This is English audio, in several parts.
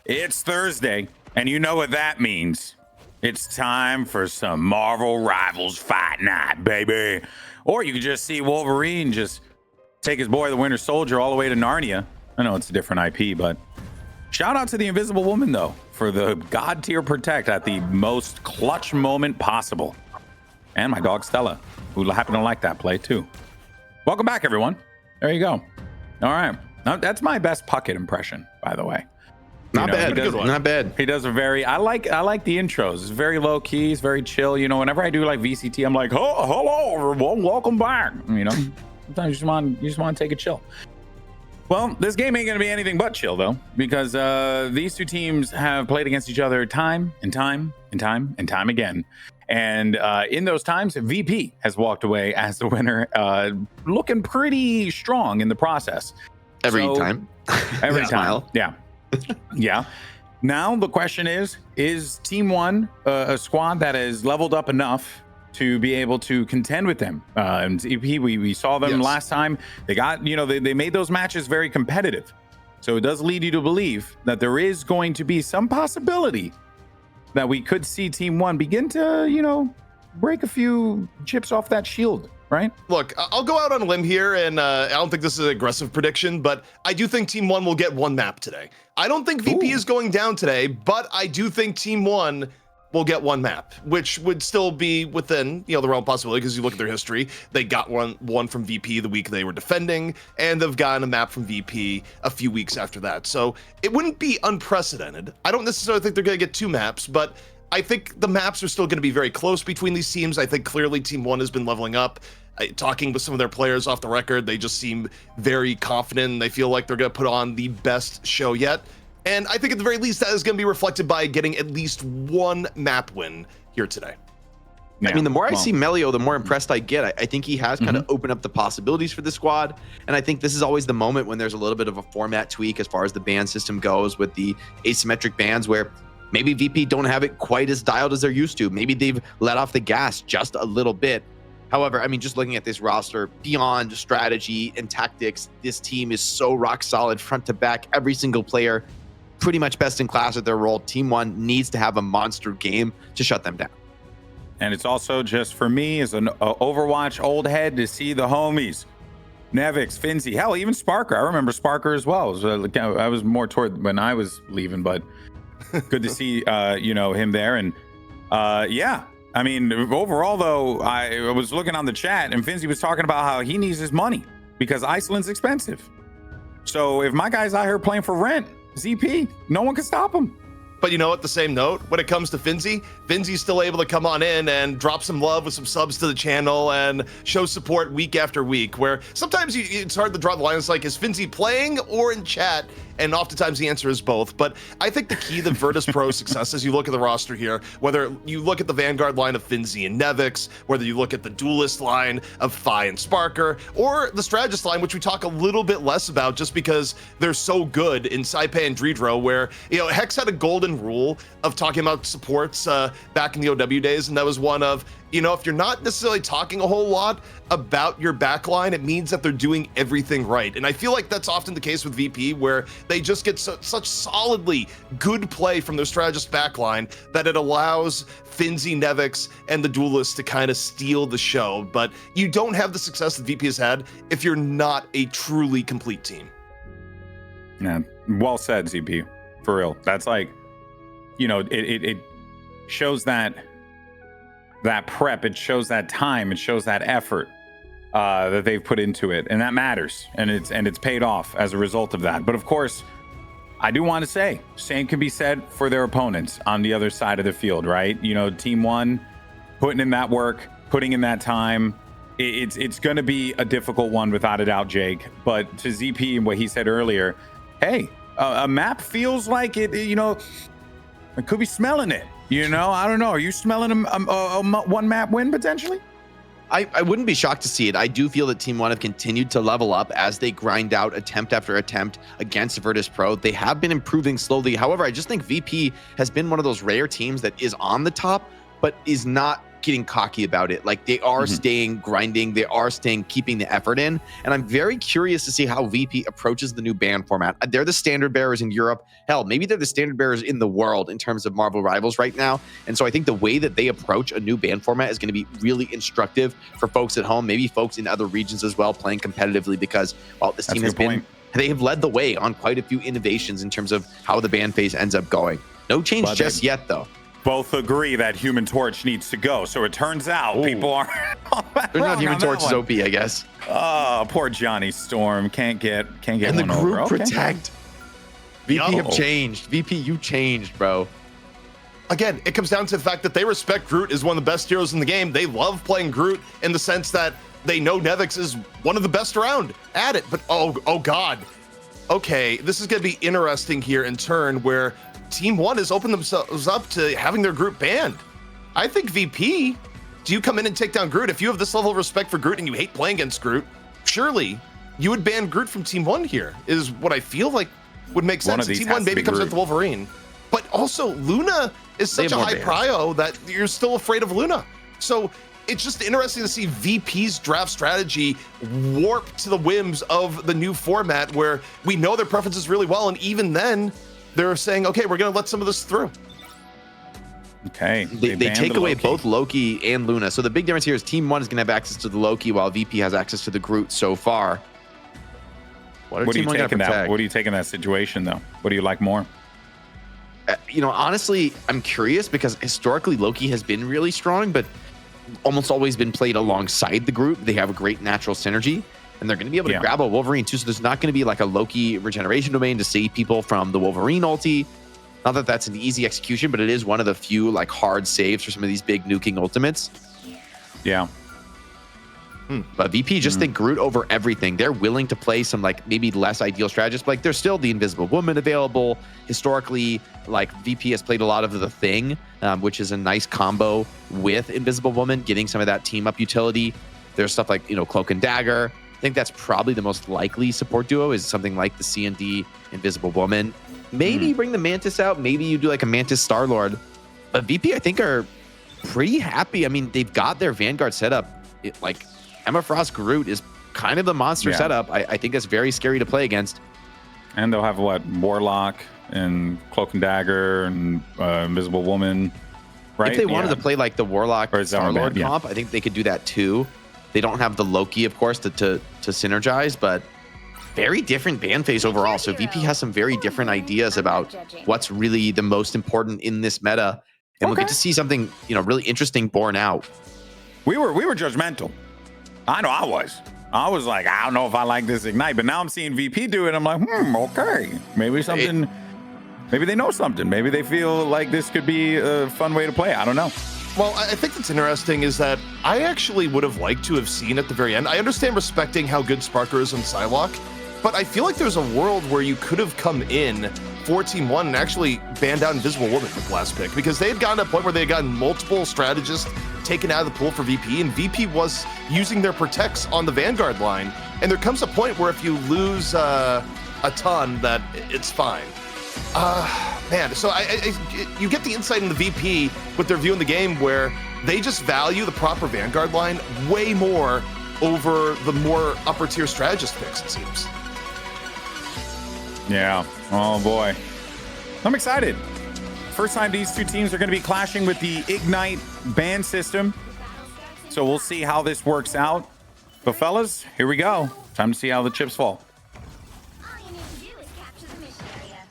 It's Thursday, and you know what that means. It's time for some Marvel Rivals Fight Night, baby. Or you can just see Wolverine just take his boy, the Winter Soldier, all the way to Narnia. I know it's a different IP, but shout out to the Invisible Woman, though, for the God tier protect at the most clutch moment possible. And my dog, Stella, who happened to like that play, too. Welcome back, everyone. There you go. All right. Now, that's my best Puckett impression, by the way. Not bad. Not bad. He does a very. I like the intros. It's very low key. It's very chill. You know, whenever I do like VCT, I'm like, oh, hello, everyone, welcome back. You know, sometimes you just want to take a chill. Well, this game ain't gonna be anything but chill though, because these two teams have played against each other time and time again. And in those times, VP has walked away as the winner, looking pretty strong in the process. Every time. Yeah. Yeah. Now the question is TEAM1 a squad that has leveled up enough to be able to contend with them? And EP, we saw them last time. They got, they made those matches very competitive. So it does lead you to believe that there is going to be some possibility that we could see TEAM1 begin to, break a few chips off that shield. Right? Look, I'll go out on a limb here, and I don't think this is an aggressive prediction, but I do think TEAM1 will get one map today. I don't think VP is going down today, but I do think TEAM1 will get one map, which would still be within, the realm of possibility, because you look at their history. They got one from VP the week they were defending, and they've gotten a map from VP a few weeks after that. So it wouldn't be unprecedented. I don't necessarily think they're going to get two maps, but I think the maps are still going to be very close between these teams. I think clearly TEAM1 has been leveling up. Talking with some of their players off the record, they just seem very confident, and they feel like they're going to put on the best show yet. And I think at the very least that is going to be reflected by getting at least one map win here today. Yeah. I mean, the more I see Melio, the more impressed I get. I think he has kind of opened up the possibilities for the squad. And I think this is always the moment when there's a little bit of a format tweak as far as the ban system goes with the asymmetric bans, where maybe VP don't have it quite as dialed as they're used to. Maybe they've let off the gas just a little bit. However, I mean, just looking at this roster, beyond strategy and tactics, this team is so rock solid front to back. Every single player pretty much best in class at their role. TEAM1 needs to have a monster game to shut them down. And it's also just, for me, as an Overwatch old head, to see the homies. Nevix, Finzi, hell, even Sparker. I remember Sparker as well. I was more toward when I was leaving, but good to see, him there. And yeah. I mean, overall, though, I was looking on the chat, and Finzi was talking about how he needs his money because Iceland's expensive. So if my guy's out here playing for rent, ZP, no one can stop him. But you know what, the same note, when it comes to Finzi's still able to come on in and drop some love with some subs to the channel and show support week after week, where sometimes it's hard to draw the line. It's like, is Finzi playing or in chat? And oftentimes the answer is both. But I think the key to Virtus.pro success, as you look at the roster here, whether you look at the Vanguard line of Finzi and Nevix, whether you look at the Duelist line of Fi and Sparker, or the Strategist line, which we talk a little bit less about just because they're so good in Saipai and Dredro, where, Hex had a golden rule of talking about supports back in the OW days, and that was one of, if you're not necessarily talking a whole lot about your backline, it means that they're doing everything right. And I feel like that's often the case with VP, where they just get such solidly good play from their strategist backline that it allows Finzi, Nevix, and the Duelists to kind of steal the show. But you don't have the success that VP has had if you're not a truly complete team. Yeah, well said, ZP. For real. That's like, it shows that prep, it shows that time, it shows that effort that they've put into it, and that matters, and it's paid off as a result of that. But of course, I do want to say, same can be said for their opponents on the other side of the field, right? TEAM1 putting in that work, putting in that time. It's going to be a difficult one without a doubt, Jake. But to ZP and what he said earlier, hey, a map feels like it. I could be smelling it. I don't know. Are you smelling a one map win potentially? I wouldn't be shocked to see it. I do feel that TEAM1 have continued to level up as they grind out attempt after attempt against Virtus.pro. They have been improving slowly. However, I just think VP has been one of those rare teams that is on the top, but is not getting cocky about it. Like they are staying grinding, they are staying keeping the effort in, and I'm very curious to see how VP approaches the new ban format. They're the standard bearers in Europe. Hell, maybe they're the standard bearers in the world in terms of Marvel Rivals right now. And so I think the way that they approach a new ban format is going to be really instructive for folks at home, maybe folks in other regions as well playing competitively, because this team has been, they have led the way on quite a few innovations in terms of how the ban phase ends up going. No change just yet though. Both agree that Human Torch needs to go. So it turns out people are Human Torch is OP, I guess. Oh, poor Johnny Storm can't get and the one group over. protect. VP have changed. VP, you changed, bro. Again, it comes down to the fact that they respect Groot as one of the best heroes in the game. They love playing Groot in the sense that they know Nevix is one of the best around at it. But oh god. Okay, this is going to be interesting here in turn where Team1 has opened themselves up to having their group banned. I think VP, do you come in and take down Groot? If you have this level of respect for Groot and you hate playing against Groot, surely you would ban Groot from Team1 here, is what I feel like would make sense. Team1 maybe comes with Wolverine. But also, Luna is such a high prio that you're still afraid of Luna. So it's just interesting to see VP's draft strategy warp to the whims of the new format where we know their preferences really well. And even then, they're saying, okay, we're going to let some of this through. Okay. They take away both Loki and Luna. So the big difference here is Team 1 is going to have access to the Loki while VP has access to the Groot so far. What do you take in that? What do you take in that situation, though? What do you like more? Honestly, I'm curious because historically Loki has been really strong, but almost always been played alongside the Groot. They have a great natural synergy. And they're going to be able to grab a Wolverine too. So there's not going to be like a Loki regeneration domain to save people from the Wolverine ulti. Not that that's an easy execution, but it is one of the few like hard saves for some of these big nuking ultimates. Yeah. But VP just think Groot over everything. They're willing to play some like maybe less ideal strategists, but like there's still the Invisible Woman available. Historically, like VP has played a lot of the Thing, which is a nice combo with Invisible Woman, getting some of that team up utility. There's stuff like, Cloak and Dagger. I think that's probably the most likely support duo is something like the C&D Invisible Woman. Maybe you bring the Mantis out. Maybe you do like a Mantis Star-Lord. But VP, I think, are pretty happy. I mean, they've got their Vanguard setup. Like Emma Frost Groot is kind of the monster setup. I think that's very scary to play against. And they'll have what? Warlock and Cloak and Dagger and Invisible Woman, right? If they wanted to play like the Warlock or Star-Lord comp, I think they could do that too. They don't have the Loki, of course, to synergize, but very different ban phase overall. So VP has some very different ideas about what's really the most important in this meta. And we'll get to see something, really interesting born out. We were judgmental. I know I was. I was like, I don't know if I like this Ignite, but now I'm seeing VP do it. I'm like, okay. Maybe something, maybe they know something. Maybe they feel like this could be a fun way to play. I don't know. Well, I think what's interesting is that I actually would have liked to have seen at the very end. I understand respecting how good Sparker is on Psylocke, but I feel like there's a world where you could have come in for Team 1 and actually banned out Invisible Woman with the last pick, because they had gotten to a point where they had gotten multiple strategists taken out of the pool for VP, and VP was using their protects on the Vanguard line. And there comes a point where if you lose a ton, that it's fine. Man, so you get the insight in the VP with their view in the game where they just value the proper Vanguard line way more over the more upper tier strategist picks, it seems. Yeah. Oh boy. I'm excited. First time these two teams are going to be clashing with the Ignite ban system. So we'll see how this works out. But fellas, here we go. Time to see how the chips fall.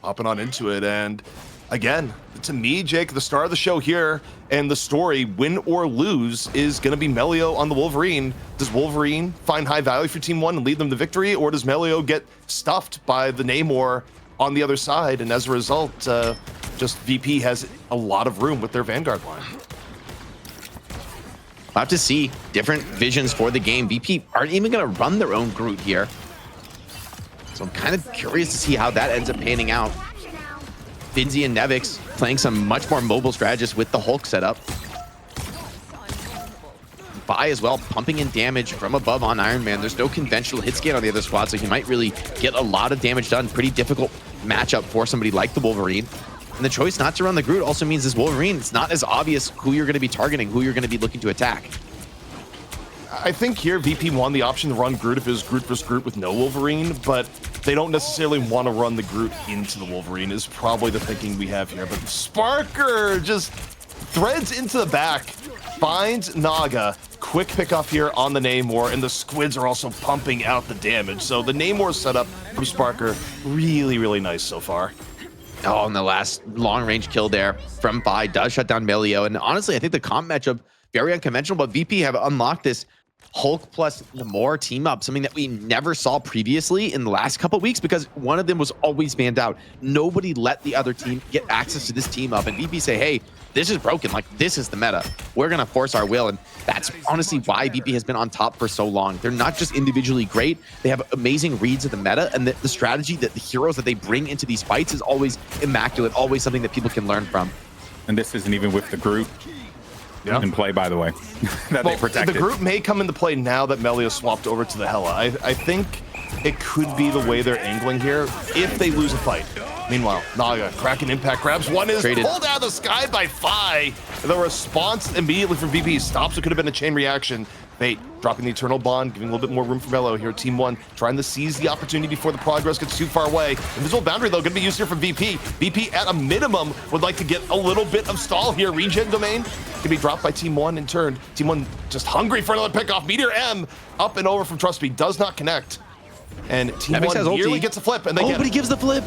Hopping on into it, and again, to me, Jake, the star of the show here and the story, win or lose, is going to be Melio on the Wolverine. Does Wolverine find high value for Team 1 and lead them to victory, or does Melio get stuffed by the Namor on the other side, and as a result, just VP has a lot of room with their Vanguard line? We'll have to see different visions for the game. VP aren't even going to run their own Groot here. So I'm kind of curious to see how that ends up panning out. Finzi and Nevix playing some much more mobile strategists with the Hulk setup. Vi as well, pumping in damage from above on Iron Man. There's no conventional hit scan on the other squad, so he might really get a lot of damage done. Pretty difficult matchup for somebody like the Wolverine. And the choice not to run the Groot also means this Wolverine, it's not as obvious who you're going to be targeting, who you're going to be looking to attack. I think here VP won the option to run Groot if it was Groot versus Groot with no Wolverine, but they don't necessarily want to run the Groot into the Wolverine is probably the thinking we have here. But Sparker just threads into the back, finds Naga. Quick pickoff here on the Namor, and the Squids are also pumping out the damage. So the Namor setup from Sparker, really, really nice so far. Oh, and the last long-range kill there from Vi does shut down Melio. And honestly, I think the comp matchup, very unconventional, but VP have unlocked this Hulk plus Namor team up, something that we never saw previously in the last couple of weeks because one of them was always banned out. Nobody let the other team get access to this team up, and VP say, hey, this is broken. Like, this is the meta. We're going to force our will, and that's honestly why VP has been on top for so long. They're not just individually great. They have amazing reads of the meta, and the strategy that the heroes that they bring into these fights is always immaculate, always something that people can learn from. And this isn't even with the Groot in play, by the way, that they protected. The Groot may come into play now that Melio swapped over to the Hela. I think it could be the way they're angling here if they lose a fight. Meanwhile, Naga, cracking impact grabs. One is pulled out of the sky by Fi. The response immediately from VP stops. It could have been a chain reaction. Fate dropping the Eternal Bond, giving a little bit more room for Melo here. Team 1 trying to seize the opportunity before the progress gets too far away. Invisible Boundary, though, going to be used here from VP. VP, at a minimum, would like to get a little bit of stall here. Regen Domain can be dropped by Team 1 in turn. Team 1 just hungry for another pickoff. Meteor M up and over from Trust Me, does not connect. And Team 1 nearly gets a flip, and they get but he gives the flip.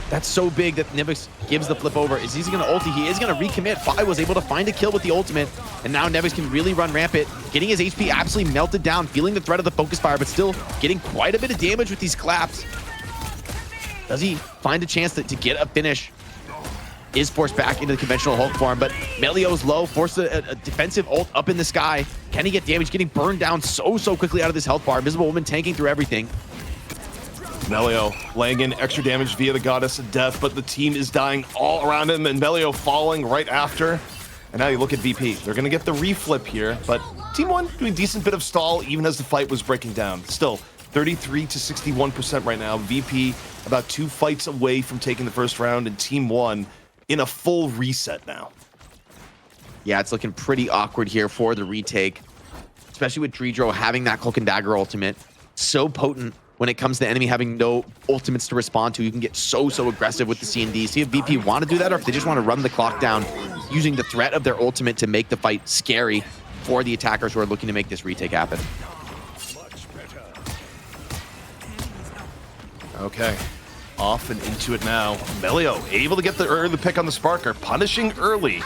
That's so big that Nivix gives the flip over. Is he going to ulti? He is going to recommit. Fi was able to find a kill with the ultimate, and now Nivix can really run rampant, getting his HP absolutely melted down, feeling the threat of the focus fire, but still getting quite a bit of damage with these claps. Does he find a chance to get a finish? Is forced back into the conventional Hulk form, but Melio's low, forced a defensive ult up in the sky. Can he get damage? Getting burned down so quickly out of this health bar. Invisible Woman tanking through everything. Melio laying in extra damage via the Goddess of Death, but the team is dying all around him, and Melio falling right after. And now you look at VP. They're going to get the reflip here, but Team 1 doing a decent bit of stall even as the fight was breaking down. Still, 33 to 61% right now. VP about 2 fights away from taking the first round, and Team 1 in a full reset now. Yeah, it's looking pretty awkward here for the retake, especially with Dredro having that Cloak and Dagger ultimate. So potent when it comes to enemy having no ultimates to respond to. You can get so aggressive with the C&D. See if VP want to do that, or if they just want to run the clock down using the threat of their ultimate to make the fight scary for the attackers who are looking to make this retake happen. Okay, off and into it now. Melio able to get the early pick on the Sparker, punishing early.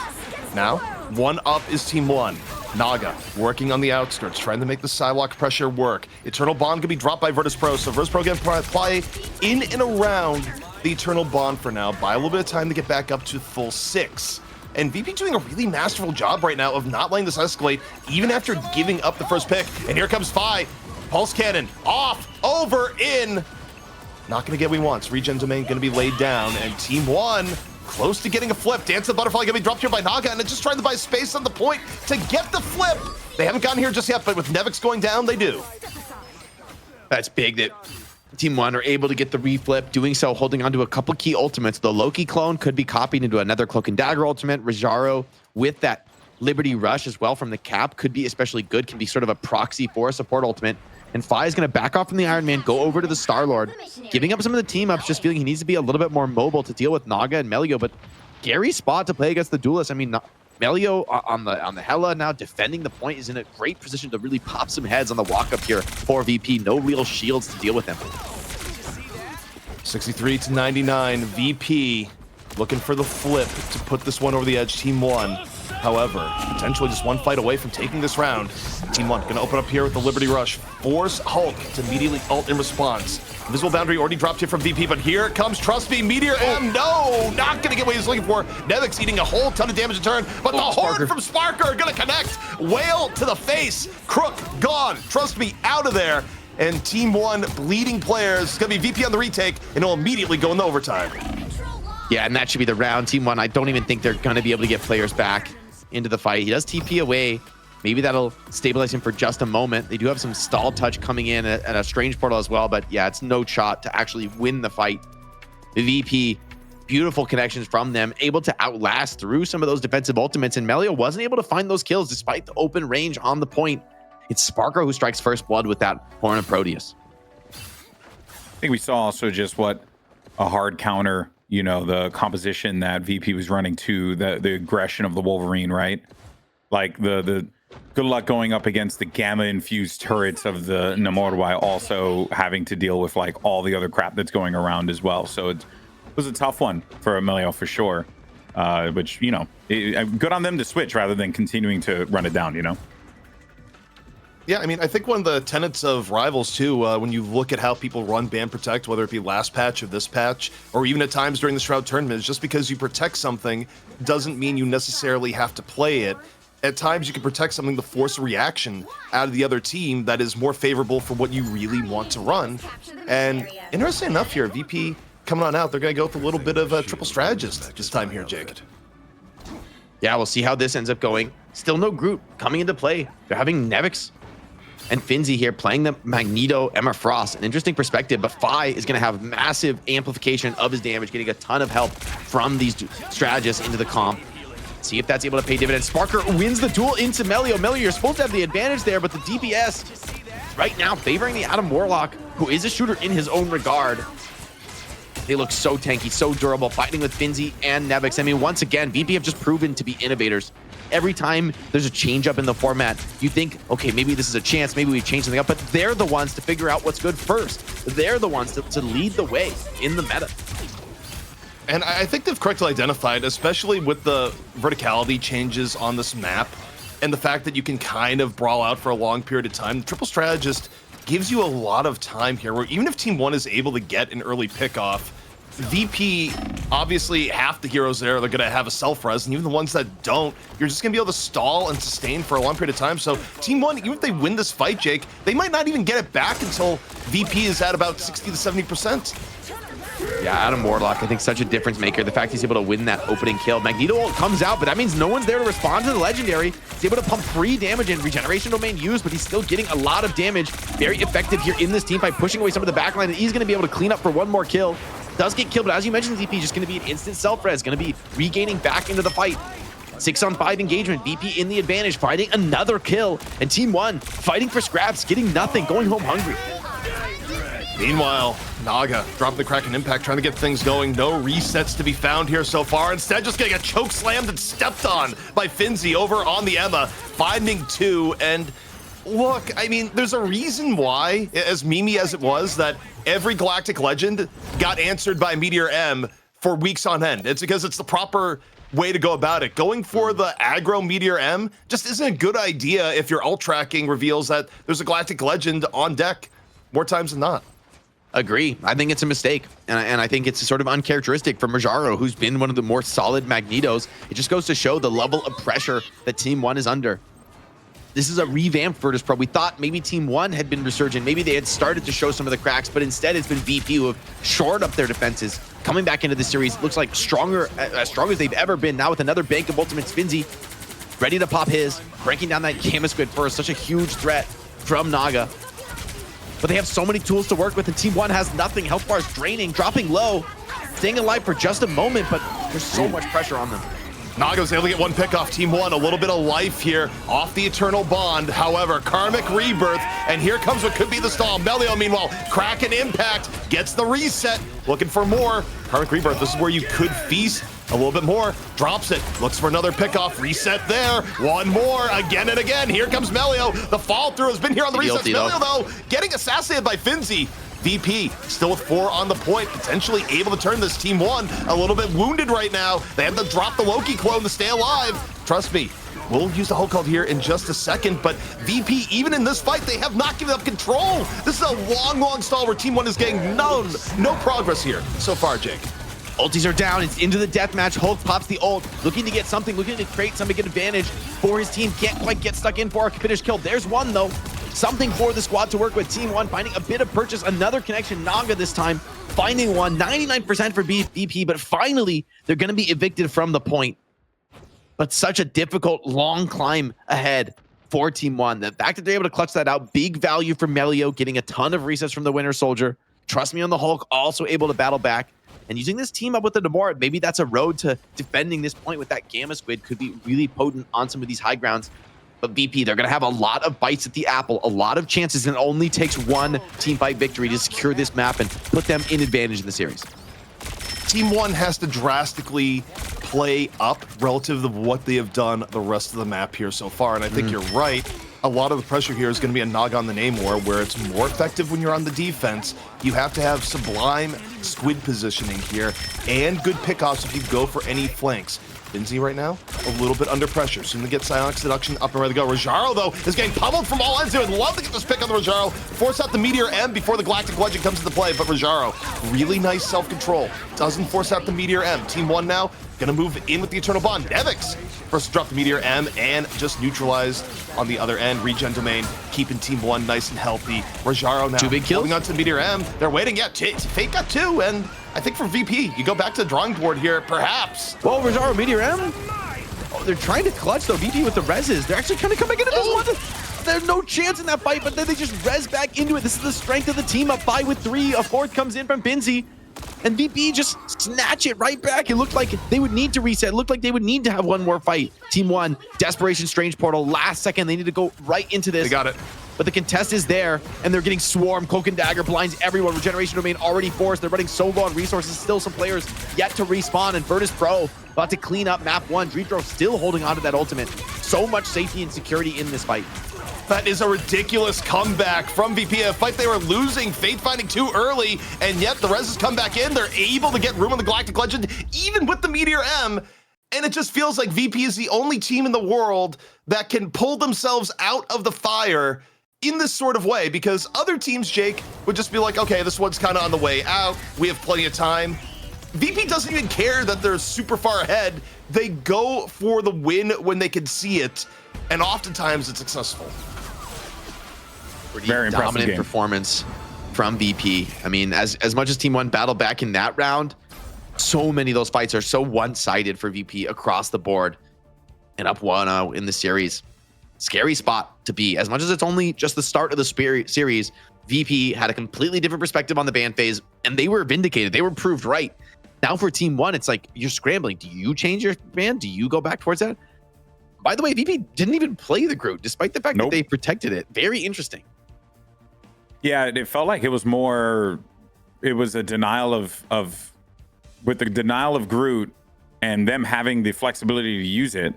Now, 1 up is Team 1. Naga working on the outskirts, trying to make the Psylocke pressure work. Eternal Bond can be dropped by Virtus.pro, so Virtus.pro can play in and around the Eternal Bond for now. Buy a little bit of time to get back up to full 6. And VP doing a really masterful job right now of not letting this escalate, even after giving up the first pick. And here comes Fi. Pulse Cannon, off, over, in. Not going to get what he wants. Regen Domain going to be laid down, and Team 1 close to getting a flip. Dance of the Butterfly going to be dropped here by Naga, and it's just trying to buy space on the point to get the flip. They haven't gotten here just yet, but with Nevix going down, they do. That's big that Team 1 are able to get the reflip, doing so holding on to a couple key ultimates. The Loki clone could be copied into another Cloak and Dagger ultimate. Rajaro with that Liberty Rush as well from the cap could be especially good, can be sort of a proxy for a support ultimate. And Fi is going to back off from the Iron Man, go over to the Star-Lord, giving up some of the team ups, just feeling he needs to be a little bit more mobile to deal with Naga and Melio. But Gary's spot to play against the Duelist. I mean, Melio on the Hela now defending the point is in a great position to really pop some heads on the walk-up here for VP. No real shields to deal with him. 63 to 99, VP looking for the flip to put this one over the edge. Team 1, however, potentially just 1 fight away from taking this round. Team 1 gonna open up here with the Liberty Rush, force Hulk to immediately ult in response. Invisible Boundary already dropped here from VP, but here comes Trust Me, Meteor M, no, not gonna get what he's looking for. Nevix eating a whole ton of damage in turn, but the Horde from Sparker gonna connect. Whale to the face, Crook gone, Trust Me out of there. And Team 1 bleeding players, it's gonna be VP on the retake, and it'll immediately go in the overtime. Yeah, and that should be the round. Team 1, I don't even think they're gonna be able to get players back into the fight. He does TP away. Maybe that'll stabilize him for just a moment. They do have some stall touch coming in at a strange portal as well, but yeah, it's no shot to actually win the fight. VP Beautiful connections from them, able to outlast through some of those defensive ultimates, and Melio wasn't able to find those kills despite the open range on the point. It's Sparker who strikes first blood with that Horn of Proteus. I think we saw also just what a hard counter, you know, the composition that VP was running to, the aggression of the Wolverine, right? Like the good luck going up against the gamma-infused turrets of the Namor while also having to deal with like all the other crap that's going around as well. So it was a tough one for Emilio for sure. Which, you know, good on them to switch rather than continuing to run it down, you know? Yeah, I mean, I think one of the tenets of Rivals, too, when you look at how people run Ban Protect, whether it be last patch or this patch, or even at times during the Shroud Tournament, is just because you protect something doesn't mean you necessarily have to play it. At times, you can protect something to force a reaction out of the other team that is more favorable for what you really want to run. And interesting enough here, VP coming on out, they're going to go with a little bit of a triple strategist this time here, Jake. Yeah, we'll see how this ends up going. Still no Groot coming into play. They're having Nevix and Finzi here playing the Magneto, Emma Frost. An interesting perspective, but Phi is going to have massive amplification of his damage, getting a ton of help from these strategists into the comp. See if that's able to pay dividends. Sparker wins the duel into Melio. Melio, you're supposed to have the advantage there, but the DPS right now favoring the Adam Warlock, who is a shooter in his own regard. They look so tanky, so durable, fighting with Finzi and Nevix. I mean, once again, VP have just proven to be innovators. Every time there's a change up in the format, you think, okay, maybe this is a chance, maybe we change something up, but they're the ones to figure out what's good first. They're the ones to lead the way in the meta. And I think they've correctly identified, especially with the verticality changes on this map and the fact that you can kind of brawl out for a long period of time. The Triple Strategist gives you a lot of time here, where even if Team 1 is able to get an early pickoff, VP, obviously half the heroes there, they're going to have a self-res, and even the ones that don't, you're just going to be able to stall and sustain for a long period of time. So Team 1, even if they win this fight, Jake, they might not even get it back until VP is at about 60 to 70%. Yeah, Adam Warlock, I think such a difference maker. The fact he's able to win that opening kill. Magneto comes out, but that means no one's there to respond to the Legendary. He's able to pump free damage and regeneration domain used, but he's still getting a lot of damage. Very effective here in this team fight, pushing away some of the backline, and he's going to be able to clean up for one more kill. Does get killed, but as you mentioned, VP just going to be an instant self-res, going to be regaining back into the fight. 6-on-5 engagement, VP in the advantage, fighting another kill, and Team 1 fighting for scraps, getting nothing, going home hungry. Meanwhile, Naga dropping the Kraken Impact, trying to get things going. No resets to be found here so far. Instead, just getting a choke slammed and stepped on by Finzi over on the Emma, finding 2. And look, I mean, there's a reason why, as memey as it was, that every Galactic Legend got answered by Meteor M for weeks on end. It's because it's the proper way to go about it. Going for the aggro Meteor M just isn't a good idea if your ult tracking reveals that there's a Galactic Legend on deck more times than not. Agree. I think it's a mistake. And I think it's sort of uncharacteristic for Majaro, who's been one of the more solid Magnetos. It just goes to show the level of pressure that Team 1 is under. This is a revamped Virtus.pro. We thought maybe Team 1 had been resurgent. Maybe they had started to show some of the cracks, but instead it's been VP who have shored up their defenses. Coming back into the series, looks like stronger, as strong as they've ever been. Now with another bank of ultimates, Finzi ready to pop his, breaking down that Gamma Squid first. Such a huge threat from Naga. But they have so many tools to work with, and Team 1 has nothing. Health bars draining, dropping low, staying alive for just a moment, but there's so much pressure on them. Naga's able to get one pick off Team 1, a little bit of life here off the Eternal Bond. However, Karmic Rebirth, and here comes what could be the stall. Melio, meanwhile, Kraken Impact, gets the reset, looking for more. Karmic Rebirth, this is where you could feast a little bit more. Drops it, looks for another pickoff, reset there. One more, again and again. Here comes Melio. The fall through has been here on the resets. Melio, though, getting assassinated by Finzi. VP still with 4 on the point, potentially able to turn this Team 1 a little bit wounded right now. They have to drop the Loki clone to stay alive. Trust me, we'll use the whole call here in just a second, but VP, even in this fight, they have not given up control. This is a long, long stall where Team 1 is getting no progress here so far, Jake. Ultis are down, it's into the deathmatch. Hulk pops the ult, looking to get something, looking to create something, get advantage for his team. Can't quite get stuck in for a finish kill. There's one though. Something for the squad to work with. Team 1 finding a bit of purchase. Another connection. Naga this time finding one. 99% for VP, but finally they're going to be evicted from the point. But such a difficult, long climb ahead for Team 1. The fact that they're able to clutch that out, big value for Melio, getting a ton of resets from the Winter Soldier. Trust me on the Hulk, also able to battle back. And using this team up with the Namor, maybe that's a road to defending this point with that Gamma Squid could be really potent on some of these high grounds. But VP, they're going to have a lot of bites at the apple, a lot of chances, and it only takes one team fight victory to secure this map and put them in advantage in the series. Team1 has to drastically play up relative to what they have done the rest of the map here so far. And I think you're right. A lot of the pressure here is going to be a Nog on the name war, where it's more effective when you're on the defense. You have to have sublime squid positioning here and good pickoffs if you go for any flanks. Finzi right now, a little bit under pressure. Soon to get Psionic Seduction up and ready to go. Rojaro, though, is getting pummeled from all ends. They would love to get this pick on the Rojaro, force out the Meteor M before the Galactic Legend comes into play. But Rojaro, really nice self-control. Doesn't force out the Meteor M. Team1 now, gonna move in with the Eternal Bond. Nevix first to drop the Meteor M and just neutralized on the other end. Regen Domain, keeping Team1 nice and healthy. Rojaro now, 2 big kills? holding on to the Meteor M. They're waiting. Yeah, Fate got 2, and I think for VP, you go back to the drawing board here, perhaps. Whoa, Rojaro, Meteor M. Oh, they're trying to clutch, though, VP with the reses. They're actually kind of coming into this one. There's no chance in that fight, but then they just res back into it. This is the strength of the team, up 5 with 3. A 4th comes in from Binzi. And VP just snatch it right back. It looked like they would need to reset. It looked like they would need to have one more fight. Team1, Desperation Strange Portal, last second. They need to go right into this. They got it. But the contest is there, and they're getting swarmed. Cloak and Dagger blinds everyone. Regeneration Domain already forced. They're running so low on resources. Still some players yet to respawn. And Virtus.pro about to clean up map 1. Dreamthrow still holding on to that ultimate. So much safety and security in this fight. That is a ridiculous comeback from VP. A fight they were losing, Fate finding too early, and yet the Reses come back in. They're able to get room on the Galactic Legend, even with the Meteor M. And it just feels like VP is the only team in the world that can pull themselves out of the fire in this sort of way, because other teams, Jake, would just be like, okay, this one's kind of on the way out. We have plenty of time. VP doesn't even care that they're super far ahead. They go for the win when they can see it, and oftentimes it's successful. Pretty Very impressive dominant game. performance from VP. I mean, as much as Team1 battled back in that round, so many of those fights are so one-sided for VP across the board. And up 1-0 in the series. Scary spot to be. As much as it's only just the start of the series, VP had a completely different perspective on the ban phase, and they were vindicated. They were proved right. Now for Team1, it's like you're scrambling. Do you change your ban? Do you go back towards that? By the way, VP didn't even play the Groot, despite the fact that they protected it. Very interesting. Yeah, it felt like it was more, it was a denial of with the denial of Groot and them having the flexibility to use it,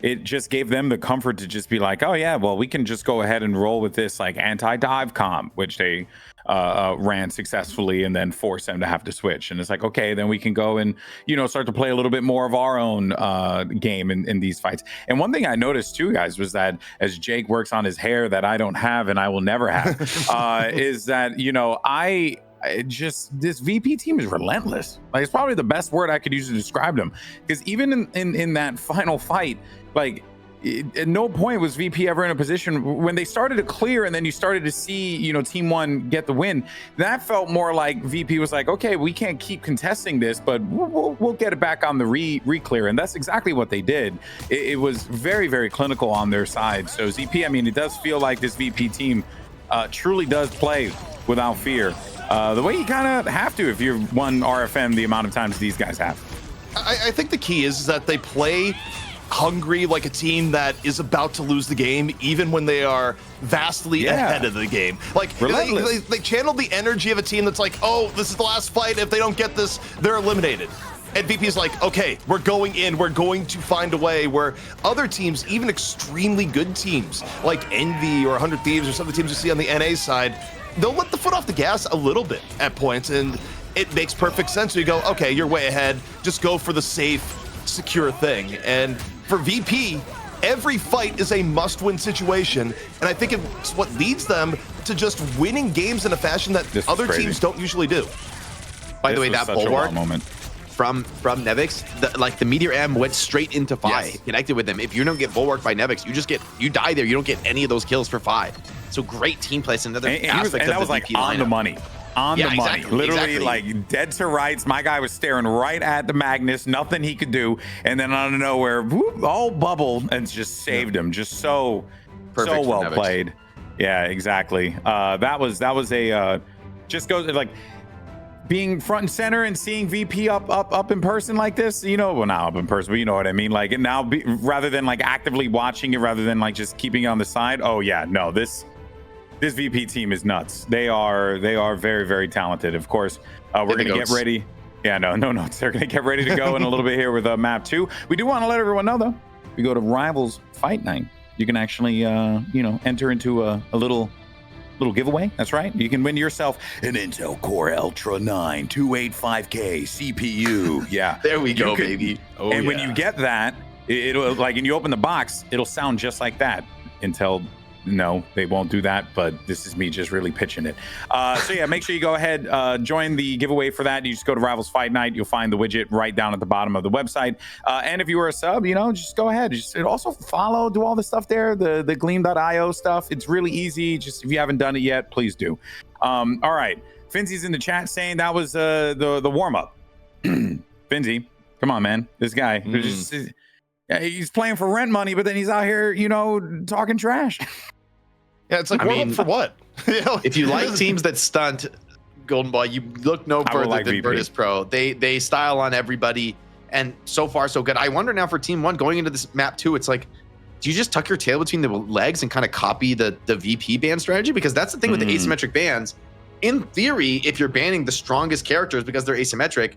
it just gave them the comfort to just be like, oh yeah, well, we can just go ahead and roll with this like anti-dive comp, which they ran successfully, and then force them to have to switch. And it's like, okay, then we can go and, you know, start to play a little bit more of our own game in these fights. And one thing I noticed too, guys, was that as Jake works on his hair that I don't have and I will never have, is that, you know, this VP team is relentless. Like, it's probably the best word I could use to describe them, because even in that final fight, like, at no point was VP ever in a position when they started to clear, and then you started to see, you know, Team1 get the win. That felt more like VP was like, okay, we can't keep contesting this, but we'll get it back on the re-clear, and that's exactly what they did. It was very, very clinical on their side. So ZP, I mean, it does feel like this VP team truly does play without fear. The way you kind of have to if you're won RFM the amount of times these guys have. I think the key is that they play hungry, like a team that is about to lose the game, even when they are vastly ahead of the game. Like, they channel the energy of a team that's like, oh, this is the last fight. If they don't get this, they're eliminated. And VP is like, okay, we're going in. We're going to find a way. Where other teams, even extremely good teams, like Envy or 100 Thieves or some of the teams you see on the NA side, they'll let the foot off the gas a little bit at points, and it makes perfect sense. So you go, okay, you're way ahead. Just go for the safe, secure thing. And for VP, every fight is a must-win situation, and I think it's what leads them to just winning games in a fashion that other teams don't usually do. By the way, that bulwark moment from Nevix, the Meteor M went straight into 5, connected with them. If you don't get bulwarked by Nevix, you die there. You don't get any of those kills for 5. So great team play. Another aspect of that was like on the money. On the money, literally like dead to rights. My guy was staring right at the Magnus, nothing he could do, and then out of nowhere, whoop, all bubble and just saved him. Just so well played. Yeah, exactly. That was a just goes like being front and center and seeing VP up in person like this, well, not up in person, but you know what I mean? Like now, rather than like actively watching it, rather than like just keeping it on the side. Oh yeah, no, this VP team is nuts. They are very, very talented. Of course, we're going to get ready. Yeah, no. They're going to get ready to go in a little bit here with map 2. We do want to let everyone know, though, if you go to Rivals Fight Night, you can actually, enter into a little giveaway. That's right. You can win yourself an Intel Core Ultra 9 285K CPU. Yeah. There we go, baby. Oh, and when you get that, it'll like, and you open the box, it'll sound just like that. Intel, no, they won't do that, but this is me just really pitching it. So yeah, make sure you go ahead, join the giveaway for that. You just go to Rivals Fight Night. You'll find the widget right down at the bottom of the website. And if you were a sub, just go ahead. Just also follow, do all the stuff there, the Gleam.io stuff. It's really easy. Just if you haven't done it yet, please do. All right. Finzy's in the chat saying that was the warm-up. Finzy, come on, man. This guy, he's playing for rent money, but then he's out here, talking trash. Yeah, it's like, for what? If you like teams that stunt, Golden Boy, you look no further than Virtus.pro. They style on everybody, and so far so good. I wonder now for Team1 going into this map 2, it's like, do you just tuck your tail between the legs and kind of copy the VP ban strategy? Because that's the thing with the asymmetric bans. In theory, if you're banning the strongest characters because they're asymmetric,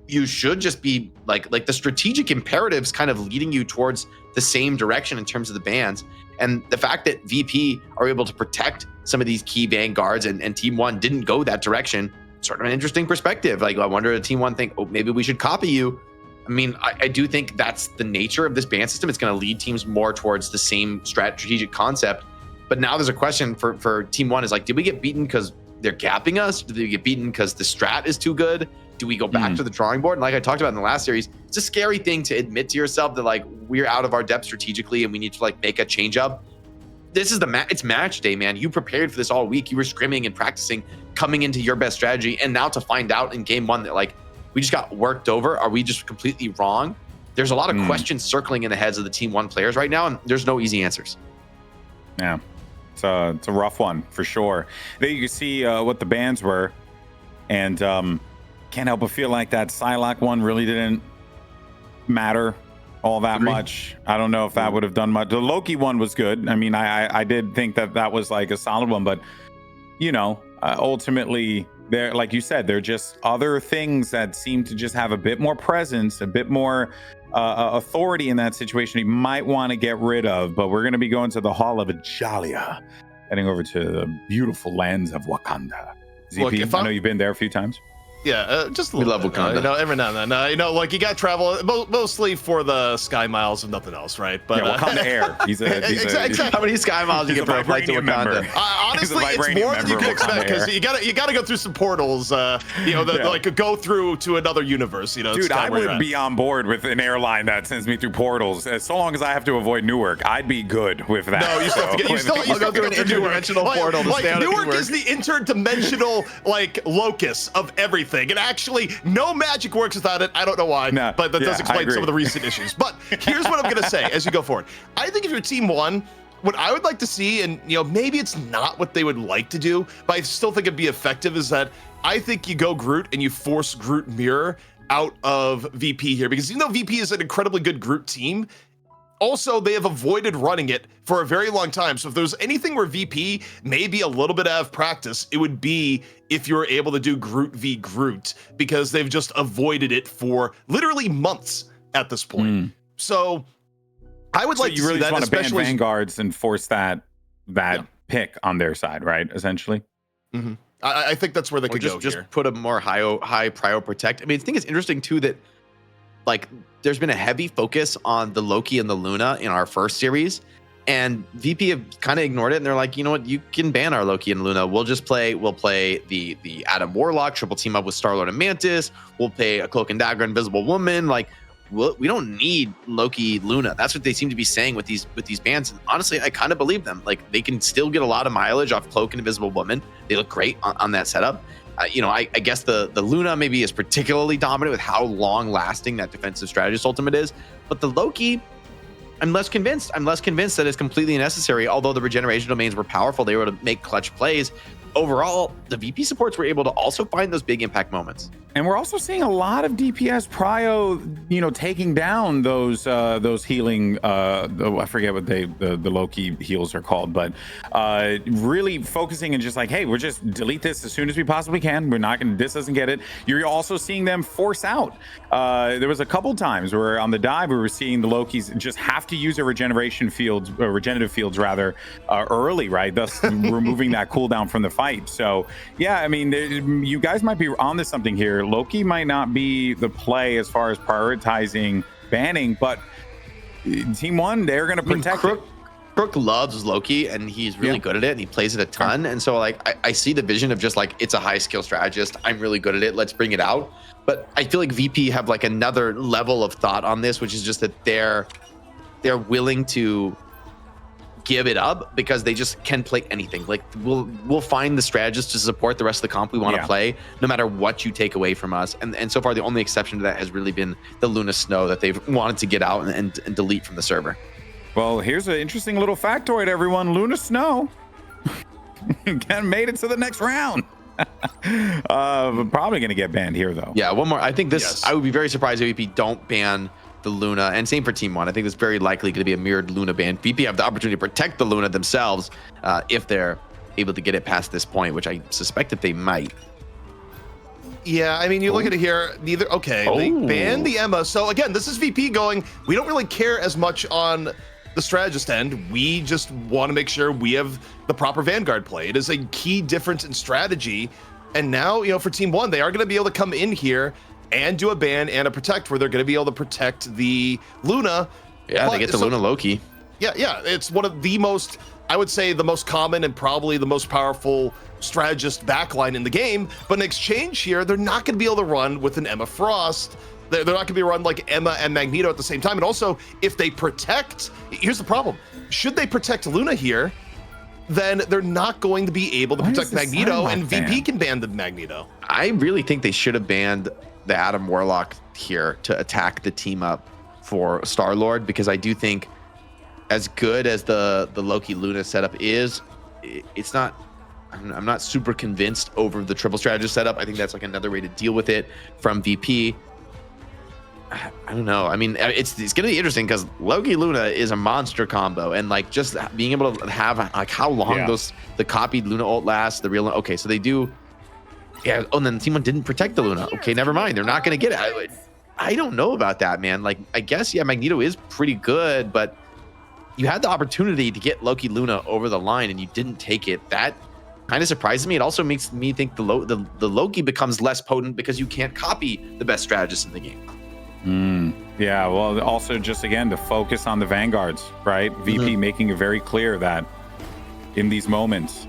you should just be like the strategic imperatives kind of leading you towards the same direction in terms of the bans. And the fact that VP are able to protect some of these key vanguards and Team1 didn't go that direction, sort of an interesting perspective. Like, I wonder if Team1 think, oh, maybe we should copy you. I mean, I do think that's the nature of this ban system. It's going to lead teams more towards the same strategic concept. But now there's a question for Team1 is like, did we get beaten because they're gapping us? Did we get beaten because the strat is too good? Do we go back to the drawing board? And like I talked about in the last series, it's a scary thing to admit to yourself that like we're out of our depth strategically and we need to like make a change up. This is it's match day, man. You prepared for this all week. You were scrimming and practicing, coming into your best strategy. And now to find out in game 1 that like we just got worked over. Are we just completely wrong? There's a lot of questions circling in the heads of the Team1 players right now, and there's no easy answers. Yeah, it's a rough one for sure. There you can see what the bans were, and can't help but feel like that Psylocke one really didn't matter all that much. I don't know if that would have done much. The Loki one was good. I mean, I did think that was like a solid one, but ultimately, there, like you said, there are just other things that seem to just have a bit more presence, a bit more authority in that situation you might want to get rid of. But we're going to be going to the Hall of Ajalia, heading over to the beautiful lands of Wakanda. ZP, look, I know you've been there a few times. Yeah, just a little bit. Wakanda. Every now and then, like you got to travel mostly for the sky miles and nothing else, right? But Wakanda Air. Exactly. How many sky miles you get for a flight to Wakanda? Honestly, it's more than you can expect because you got to go through some portals. Like go through to another universe. Dude, I would be on board with an airline that sends me through portals. So long as I have to avoid Newark, I'd be good with that. No, you still go through an interdimensional portal. Newark is the interdimensional locus of everything. And actually, no magic works without it. I don't know why, but that does explain some of the recent issues. But here's what I'm going to say as you go forward. I think if you're Team1, what I would like to see, and maybe it's not what they would like to do, but I still think it'd be effective, is that I think you go Groot and you force Groot Mirror out of VP here. Because even though VP is an incredibly good Groot team, also, they have avoided running it for a very long time. So if there's anything where VP may be a little bit out of practice, it would be if you're able to do Groot v Groot, because they've just avoided it for literally months at this point. So I would like to see that, want to ban Vanguards and force that pick on their side, right? Essentially. I think that's where they could go just put a more high prio protect. I mean, I think it's interesting too that there's been a heavy focus on the Loki and the Luna in our first series, and VP have kind of ignored it. And they're like, you know what, you can ban our Loki and Luna. We'll play the Adam Warlock, triple team up with Star-Lord and Mantis. We'll play a Cloak and Dagger, Invisible Woman. We don't need Loki, Luna. That's what they seem to be saying with these bans. And honestly, I kind of believe them. They can still get a lot of mileage off Cloak and Invisible Woman. They look great on that setup. I guess the Luna maybe is particularly dominant with how long lasting that defensive strategist ultimate is. But the Loki, I'm less convinced. I'm less convinced that it's completely necessary. Although the regeneration domains were powerful, they were able to make clutch plays. overall, the VP supports were able to also find those big impact moments. And we're also seeing a lot of DPS prio, taking down those healing. I forget what the low-key heals are called, but really focusing and just like, hey, we're just delete this as soon as we possibly can. We're not gonna. This doesn't get it. You're also seeing them force out. There was a couple times where on the dive we were seeing the Lokis just have to use their regenerative fields early, right? Thus removing that cooldown from the fight. So yeah, I mean, you guys might be onto something here. Loki might not be the play as far as prioritizing banning, but Team1, they're going to protect it. Crook loves Loki, and he's really good at it, and he plays it a ton. And so, like, I see the vision of just like, it's a high skill strategist. I'm really good at it. Let's bring it out. But I feel like VP have like another level of thought on this, which is just that they're willing to give it up because they just can play anything. Like we'll find the strategist to support the rest of the comp we want to play, no matter what you take away from us. And so far, the only exception to that has really been the Luna Snow that they've wanted to get out and delete from the server. Well, here's an interesting little factoid, everyone. Luna Snow made it to the next round. Probably going to get banned here, though. Yeah, one more. I think this, I would be very surprised if VP don't ban the Luna, and same for Team1. I think it's very likely going to be a mirrored Luna ban. VP have the opportunity to protect the Luna themselves if they're able to get it past this point, which I suspect that they might. Yeah, I mean, you look at it here, neither, they banned the Emma. So again, this is VP going, we don't really care as much on the strategist end. We just want to make sure we have the proper Vanguard play. It is a key difference in strategy. And now, for Team1, they are going to be able to come in here and do a ban and a protect where they're going to be able to protect the Luna. Yeah, they get the Luna Loki. Yeah, it's one of the most, I would say, the most common and probably the most powerful strategist backline in the game. But in exchange here, they're not going to be able to run with an Emma Frost. They're not going to be run like Emma and Magneto at the same time. And also, if they protect, here's the problem. Should they protect Luna here, then they're not going to be able to protect Magneto, and VP can ban the Magneto. I really think they should have banned the Adam Warlock here to attack the team up for Star-Lord, because I do think as good as the Loki Luna setup is, it's not, I'm not super convinced over the triple strategist setup. I think that's like another way to deal with it from VP. I don't know. I mean, it's going to be interesting because Loki Luna is a monster combo, and like just being able to have like how long the copied Luna ult lasts, the real, okay, so they do. Yeah. Oh, and then Team1 didn't protect the Luna. Okay, never mind. They're not going to get it. I don't know about that, man. Like, I guess, Magneto is pretty good, but you had the opportunity to get Loki Luna over the line and you didn't take it. That kind of surprises me. It also makes me think the Loki becomes less potent because you can't copy the best strategist in the game. Yeah, well, also just again to focus on the vanguards, right? VP making it very clear that in these moments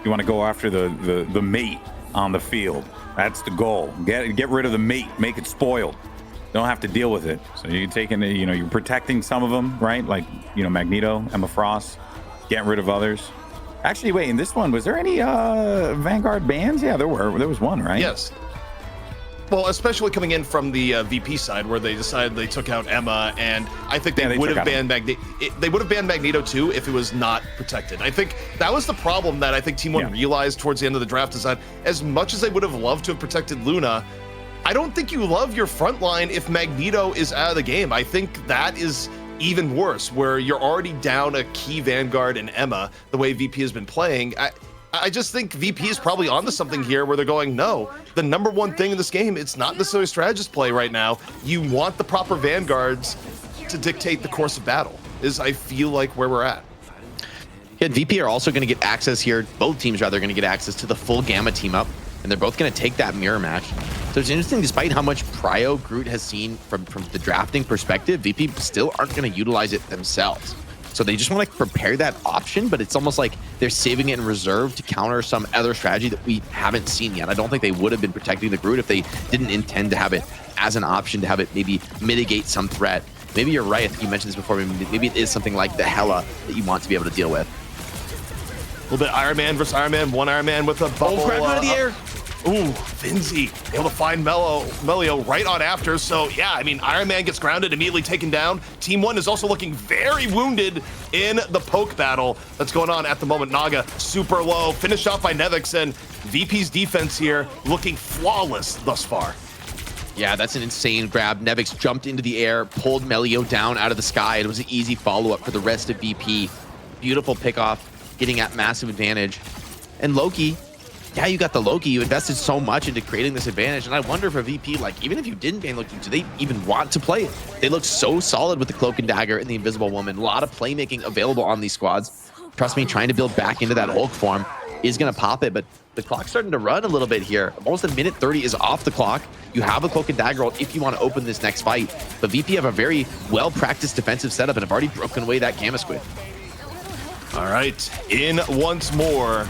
you want to go after the mate on the field. That's the goal. Get rid of the mate, make it spoiled. Don't have to deal with it. So you're taking, you're protecting some of them, right? Like, Magneto, Emma Frost, getting rid of others. Actually, wait, in this one, was there any Vanguard bans? Yeah, there was one, right? Yes. Well, especially coming in from the VP side, where they decided they took out Emma, and I think they would have banned Magneto. They would have banned Magneto too if it was not protected. I think that was the problem that I think Team1 realized towards the end of the draft, is that as much as they would have loved to have protected Luna, I don't think you love your front line if Magneto is out of the game. I think that is even worse, where you're already down a key Vanguard and Emma, the way VP has been playing. I just think VP is probably onto something here where they're going, no, the number one thing in this game, it's not necessarily strategist play right now. You want the proper Vanguards to dictate the course of battle, is I feel like where we're at. Yeah, VP are also going to get access here. Both teams rather going to get access to the full Gamma team up, and they're both going to take that mirror match. So it's interesting, despite how much prio Groot has seen from the drafting perspective, VP still aren't going to utilize it themselves. So they just want to prepare that option, but it's almost like they're saving it in reserve to counter some other strategy that we haven't seen yet. I don't think they would have been protecting the Groot if they didn't intend to have it as an option, to have it maybe mitigate some threat. Maybe you're right. I think you mentioned this before. Maybe it is something like the Hela that you want to be able to deal with. A little bit Iron Man versus Iron Man. One Iron Man with a bubble. Crap out of the air. Ooh, Finzi able to find Melio right on after. So yeah, I mean, Iron Man gets grounded, immediately taken down. Team 1 is also looking very wounded in the poke battle that's going on at the moment. Naga super low, finished off by Nevix, and VP's defense here looking flawless thus far. Yeah, that's an insane grab. Nevix jumped into the air, pulled Melio down out of the sky. It was an easy follow-up for the rest of VP. Beautiful pickoff, getting at massive advantage. And Loki, yeah, you got the Loki. You invested so much into creating this advantage. And I wonder for VP, like, even if you didn't ban Loki, do they even want to play it? They look so solid with the Cloak and Dagger and the Invisible Woman. A lot of playmaking available on these squads. Trust me, trying to build back into that Hulk form is going to pop it. But the clock's starting to run a little bit here. Almost a minute 30 is off the clock. You have a Cloak and Dagger ult if you want to open this next fight. But VP have a very well-practiced defensive setup and have already broken away that Gamma Squid. All right, in once more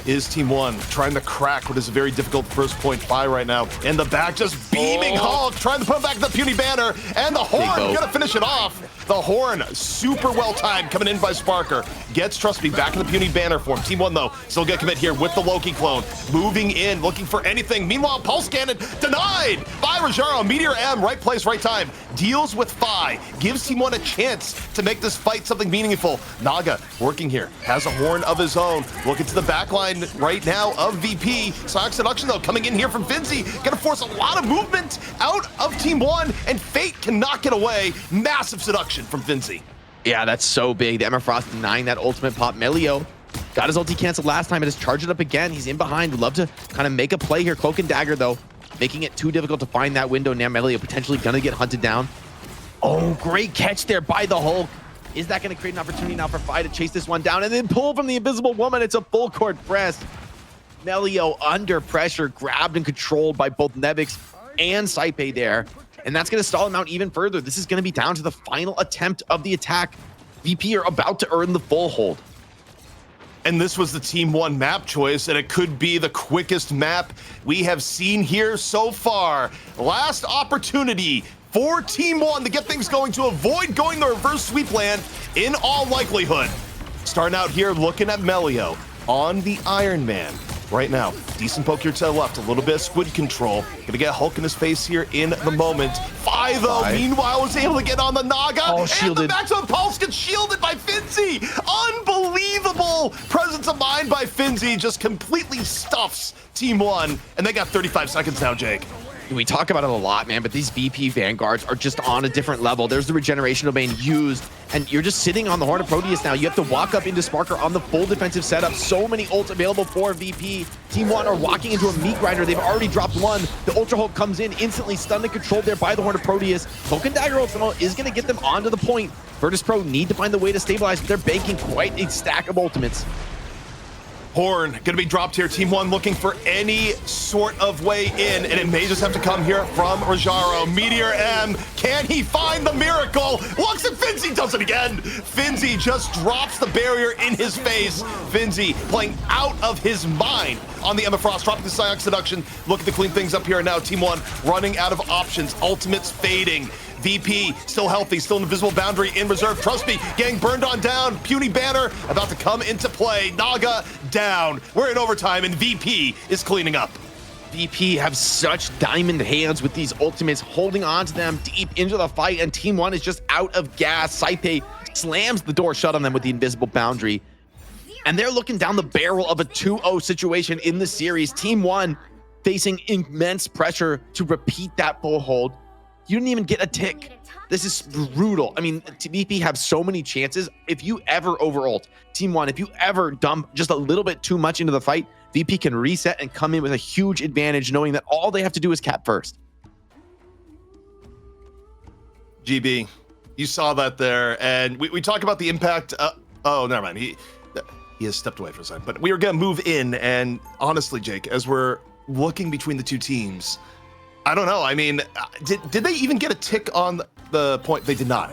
is Team 1 trying to crack what is a very difficult first point buy right now. In the back, just beaming Hulk, trying to put back the puny banner, and the Horn gonna finish it off. The Horn, super well timed, coming in by Sparker. Gets, trust me, back in the puny banner form. Team 1, though, still get commit here with the Loki clone. Moving in, looking for anything. Meanwhile, Pulse Cannon denied by Rajaro. Meteor M, right place, right time. Deals with Phi, gives Team 1 a chance to make this fight something meaningful. Naga working here, has a Horn of his own. Looking to the back line right now of VP. Sonic Seduction, though, coming in here from Finzi. Gonna force a lot of movement out of Team 1, and Fate cannot get away. Massive seduction from Finzi. Yeah, that's so big. The Emma Frost denying that ultimate pop. Melio got his ulti canceled last time and has charged it up again. He's in behind. Would love to kind of make a play here. Cloak and Dagger, though, making it too difficult to find that window. Now Melio potentially gonna get hunted down. Oh, great catch there by the Hulk. Is that going to create an opportunity now for Phi to chase this one down and then pull from the Invisible Woman? It's a full court press. Melio under pressure, grabbed and controlled by both Nevix and Saipe there. And that's going to stall him out even further. This is going to be down to the final attempt of the attack. VP are about to earn the full hold. And this was the Team 1 map choice, and it could be the quickest map we have seen here so far. Last opportunity for Team 1 to get things going, to avoid going the reverse sweep land in all likelihood. Starting out here, looking at Melio on the Iron Man. Right now, decent poke here to the left, a little bit of squid control. Gonna get Hulk in his face here in the moment. Phi, though, meanwhile, was able to get on the Naga. Oh, and shielded. the maximum pulse gets shielded by Finzi. Unbelievable presence of mind by Finzi. Just completely stuffs Team 1. And they got 35 seconds now, Jake. We talk about it a lot, man, but these VP Vanguards are just on a different level. There's the regeneration domain used, and you're just sitting on the Horn of Proteus now. You have to walk up into Sparker on the full defensive setup. So many ults available for VP. Team 1 are walking into a meat grinder. They've already dropped one. The Ultra Hulk comes in, instantly stunned and controlled there by the Horn of Proteus. Cloak and Dagger ultimate is going to get them onto the point. Virtus.pro need to find the way to stabilize, but they're banking quite a stack of ultimates. Horn gonna be dropped here. Team 1 looking for any sort of way in, and it may just have to come here from Rajaro. Meteor M, can he find the miracle? Looks at Finzi, does it again. Finzi just drops the barrier in his face. Finzi playing out of his mind on the Emma Frost, dropping the Sonic Seduction. Looking to clean things up here now. Team 1 running out of options. Ultimates fading. VP still healthy, still an invisible boundary in reserve. Trust me, getting burned on down. Puny banner about to come into play. Naga down. We're in overtime, and VP is cleaning up. VP have such diamond hands with these ultimates, holding on to them deep into the fight, and Team 1 is just out of gas. Saipe slams the door shut on them with the invisible boundary, and they're looking down the barrel of a 2-0 situation in the series. Team 1 facing immense pressure to repeat that full hold. You didn't even get a tick. This is brutal. I mean, VP have so many chances. If you ever over-ult Team 1, if you ever dump just a little bit too much into the fight, VP can reset and come in with a huge advantage, knowing that all they have to do is cap first. GB, you saw that there, and we talk about the impact. Oh, never mind. He has stepped away for a second. But we are going to move in, and honestly, Jake, as we're looking between the two teams, I don't know. I mean, did they even get a tick on the point? They did not.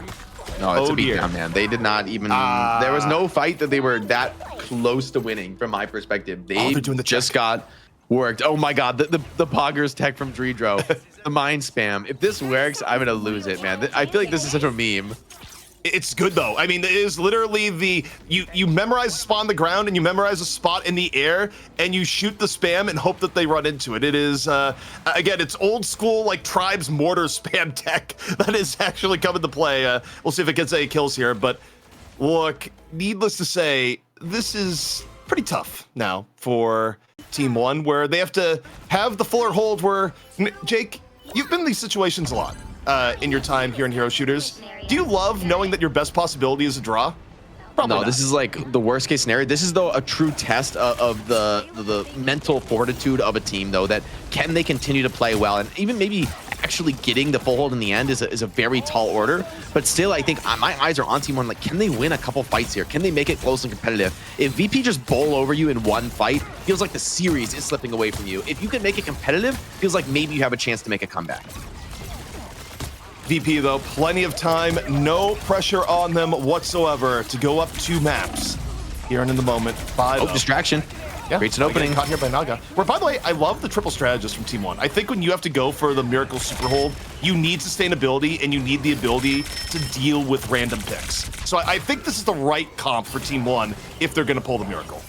No, it's a beatdown, man. They did not even. There was no fight that they were that close to winning, from my perspective. They just got worked. Oh my God, the Poggers tech from Dreedro, the mind spam. If this works, I'm gonna lose it, man. I feel like this is such a meme. It's good though. I mean, it is literally you memorize a spot on the ground and you memorize a spot in the air and you shoot the spam and hope that they run into it. It is again, it's old school like Tribes mortar spam tech that is actually come into play. We'll see if it gets any kills here, but look, needless to say, this is pretty tough now for Team 1, where they have to have the fuller hold. Where Jake, you've been in these situations a lot in your time here in Hero Shooters. Do you love knowing that your best possibility is a draw? Probably no, not. this is like the worst case scenario. This is though a true test of the mental fortitude of a team, though, that can they continue to play well, and even maybe actually getting the full hold in the end is a very tall order. But still, I think my eyes are on Team 1. Like, can they win a couple fights here? Can they make it close and competitive? If VP just bowl over you in one fight, feels like the series is slipping away from you. If you can make it competitive, feels like maybe you have a chance to make a comeback. VP, though, plenty of time, no pressure on them whatsoever to go up 2 maps here and in the moment. Distraction. Yeah, creates an opening. Caught here by Naga. Where, by the way, I love the triple strategist from Team 1. I think when you have to go for the Miracle Super Hold, you need sustainability and you need the ability to deal with random picks. So I think this is the right comp for Team 1 if they're going to pull the Miracle.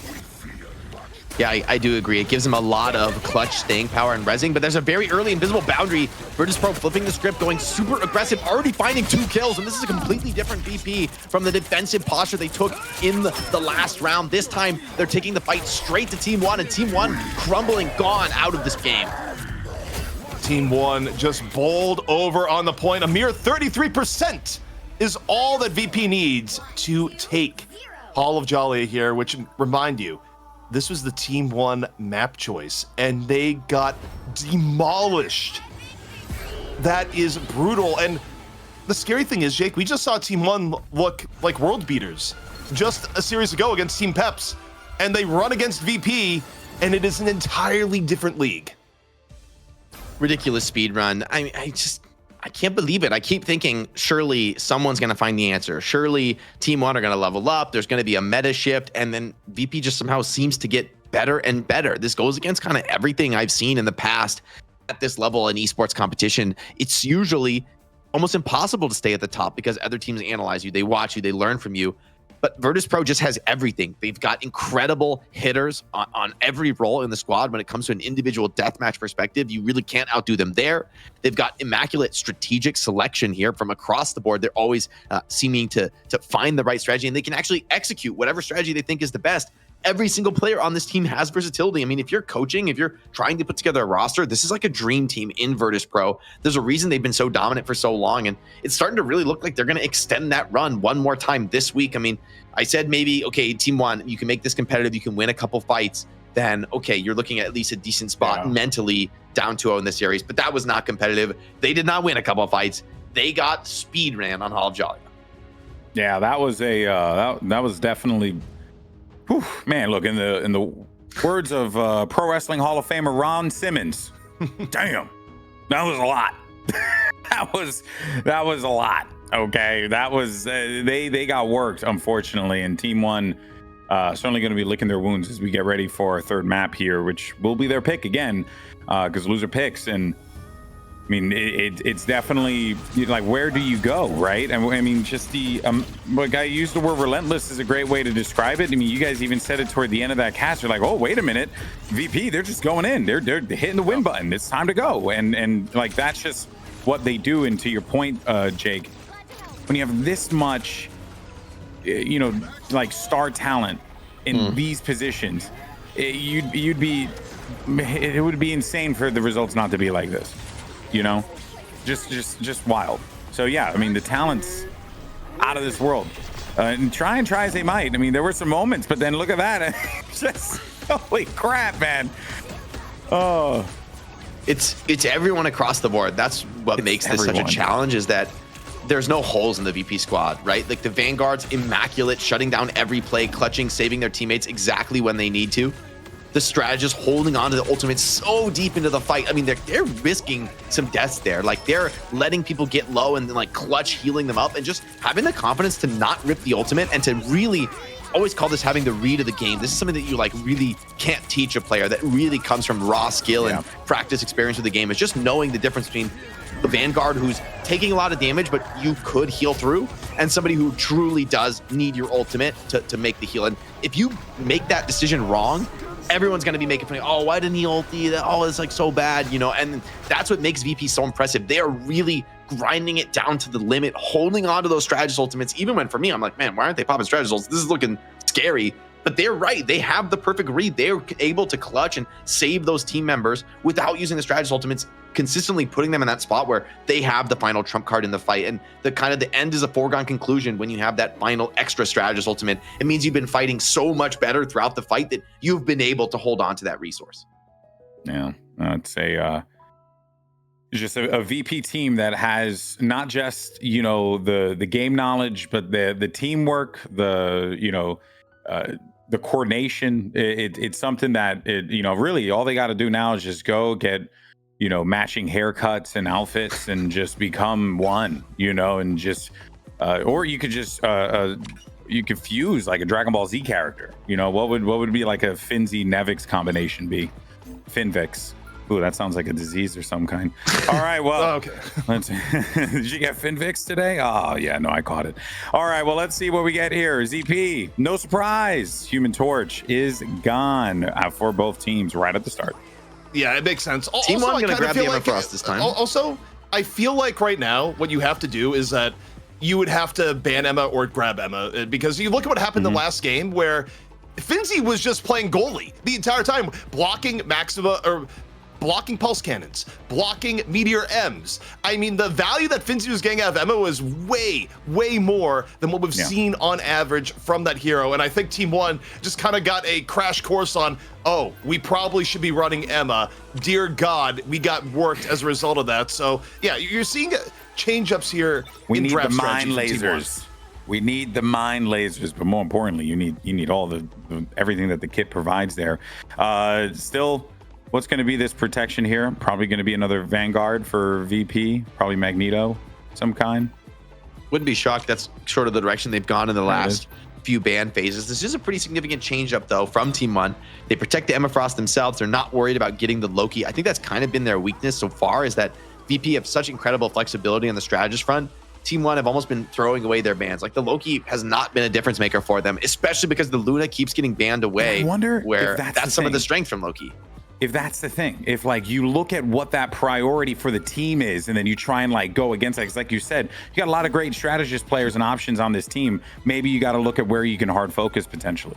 Yeah, I do agree. It gives them a lot of clutch staying power and rezzing, but there's a very early invisible boundary. Virtus.pro flipping the script, going super aggressive, already finding 2 kills, and this is a completely different VP from the defensive posture they took in the last round. This time, they're taking the fight straight to Team 1, and Team 1 crumbling, gone out of this game. Team 1 just bowled over on the point. A mere 33% is all that VP needs to take Hall of Jolly here, which, remind you, this was the Team 1 map choice, and they got demolished. That is brutal. And the scary thing is, Jake, we just saw Team 1 look like world beaters just a series ago against Team Peps, and they run against VP, and it is an entirely different league. Ridiculous speed run. I can't believe it. I keep thinking, surely someone's going to find the answer. Surely Team 1 are going to level up. There's going to be a meta shift. And then VP just somehow seems to get better and better. This goes against kind of everything I've seen in the past at this level in esports competition. It's usually almost impossible to stay at the top because other teams analyze you. They watch you. They learn from you. But Virtus.pro just has everything. They've got incredible hitters on every role in the squad. When it comes to an individual deathmatch perspective, you really can't outdo them there. They've got immaculate strategic selection here from across the board. They're always seeming to find the right strategy, and they can actually execute whatever strategy they think is the best. Every single player on this team has versatility. I mean, if you're coaching, if you're trying to put together a roster, this is like a dream team in Virtus.pro. There's a reason they've been so dominant for so long, and it's starting to really look like they're going to extend that run one more time this week. I mean, I said maybe, okay, Team 1, you can make this competitive, you can win a couple fights, then, okay, you're looking at least a decent spot mentally down 2-0 in this series, but that was not competitive. They did not win a couple of fights. They got speed ran on Hall of Jolly. Yeah, that was a that was definitely... Whew, man, look, in the words of Pro Wrestling Hall of Famer Ron Simmons, damn, that was a lot. that was a lot. Okay, that was they got worked, unfortunately, and Team 1 certainly going to be licking their wounds as we get ready for our 3rd map here, which will be their pick again, because loser picks. And I mean, it's definitely like, where do you go, right? And I mean, just the like, I used the word relentless is a great way to describe it. I mean, you guys even said it toward the end of that cast. You're like, oh, wait a minute, VP, they're just going in. They're hitting the win button. It's time to go. And like, that's just what they do. And to your point, Jake, when you have this much, like star talent in these positions, it would be insane for the results not to be like this. Just wild. So yeah, I mean, the talent's out of this world. And try as they might. I mean, there were some moments, but then look at that. Just holy crap, man. Oh, it's everyone across the board. That's what makes this such a challenge, is that there's no holes in the VP squad, right? Like, the Vanguard's immaculate, shutting down every play, clutching, saving their teammates exactly when they need to. the strategist holding on to the ultimate so deep into the fight. I mean, they're risking some deaths there. Like, they're letting people get low and then like clutch healing them up, and just having the confidence to not rip the ultimate and to really always call this having the read of the game. This is something that you like really can't teach a player. That really comes from raw skill and practice experience with the game. Is just knowing the difference between the Vanguard who's taking a lot of damage, but you could heal through, and somebody who truly does need your ultimate to make the heal. And if you make that decision wrong, everyone's going to be making fun of, oh, why didn't he ulti? Oh, it's like so bad, you know? And that's what makes VP so impressive. They are really grinding it down to the limit, holding on to those strategist ultimates. Even when, for me, I'm like, man, why aren't they popping strategist ults? This is looking scary. But they're right. They have the perfect read. They're able to clutch and save those team members without using the strategist ultimates, consistently putting them in that spot where they have the final trump card in the fight. And the end is a foregone conclusion when you have that final extra strategist ultimate. It means you've been fighting so much better throughout the fight that you've been able to hold on to that resource. Yeah, I'd say just a VP team that has not just, you know, the game knowledge, but the teamwork, the coordination. It's something that you know, really all they got to do now is just go get, you know, matching haircuts and outfits and just become one, you know, and just or you could just you could fuse like a Dragon Ball Z character. You know, what would be like a Finzi Nevix combination be? Finvix. Ooh, that sounds like a disease or some kind. All right, well, okay. Did you get Finvix today? Oh, yeah, no, I caught it. All right, well, let's see what we get here. ZP, no surprise. Human Torch is gone for both teams right at the start. Yeah, it makes sense. Team Also, one going to grab the Emma like Frost this time. Also, I feel like right now what you have to do is that you would have to ban Emma or grab Emma, because you look at what happened in the last game where Finzi was just playing goalie the entire time, blocking Maxima or blocking pulse cannons, blocking meteor M's. I mean, the value that Finzi was getting out of Emma was way, way more than what we've seen on average from that hero. And I think Team One just kind of got a crash course on, oh, we probably should be running Emma. Dear God, we got worked as a result of that. So yeah, you're seeing change-ups here. We need the mind lasers. We need the mind lasers, but more importantly, you need all the everything that the kit provides there. Still, what's going to be this protection here? Probably going to be another Vanguard for VP, probably Magneto, some kind. Wouldn't be shocked. That's sort of the direction they've gone in the last few ban phases. This is a pretty significant change up though from Team One. They protect the Emma Frost themselves. They're not worried about getting the Loki. I think that's kind of been their weakness so far, is that VP have such incredible flexibility on the strategist front. Team One have almost been throwing away their bans. Like, the Loki has not been a difference maker for them, especially because the Luna keeps getting banned away. I wonder where if that's some of the strength from Loki. If that's the thing, if like you look at what that priority for the team is, and then you try and like go against it, because like you said, you got a lot of great strategist players and options on this team. Maybe you got to look at where you can hard focus potentially.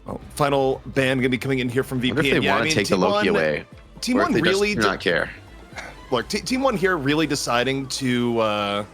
Oh, final ban gonna be coming in here from VP. I wonder if they want to take the Loki away. Team One really do not care. Look, Team One here really deciding to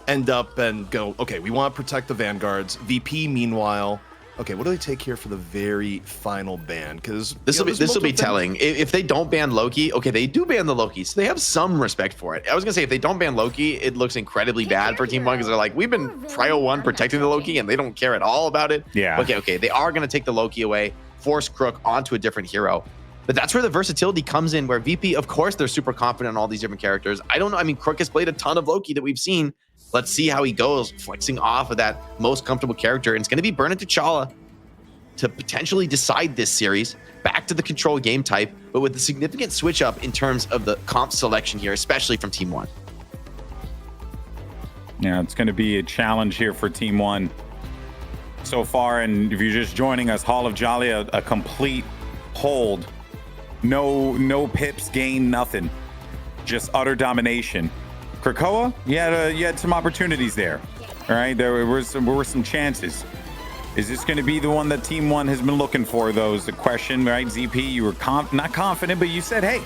end up and go, okay, we want to protect the Vanguards. VP, meanwhile, okay, what do they take here for the very final ban? Because this will be telling. If they don't ban Loki, okay, they do ban the Loki, so they have some respect for it. I was gonna say, if they don't ban Loki, it looks incredibly bad for Team One, because they're like, we've been Prio 1 protecting the Loki, and they don't care at all about it. Yeah. Okay, they are gonna take the Loki away, force Crook onto a different hero. But that's where the versatility comes in, where VP, of course, they're super confident in all these different characters. I don't know. I mean, Crook has played a ton of Loki that we've seen. Let's see how he goes, flexing off of that most comfortable character. And it's going to be Burn It T'Challa to potentially decide this series, back to the control game type, but with a significant switch up in terms of the comp selection here, especially from Team One. Yeah, it's going to be a challenge here for Team One so far. And if you're just joining us, Hall of Jolly, a complete hold. No pips gain, nothing. Just utter domination. Krakoa, you had some opportunities there. All right, there were some chances. Is this going to be the one that Team One has been looking for, though, is the question, right? ZP, you were not confident, but you said, hey,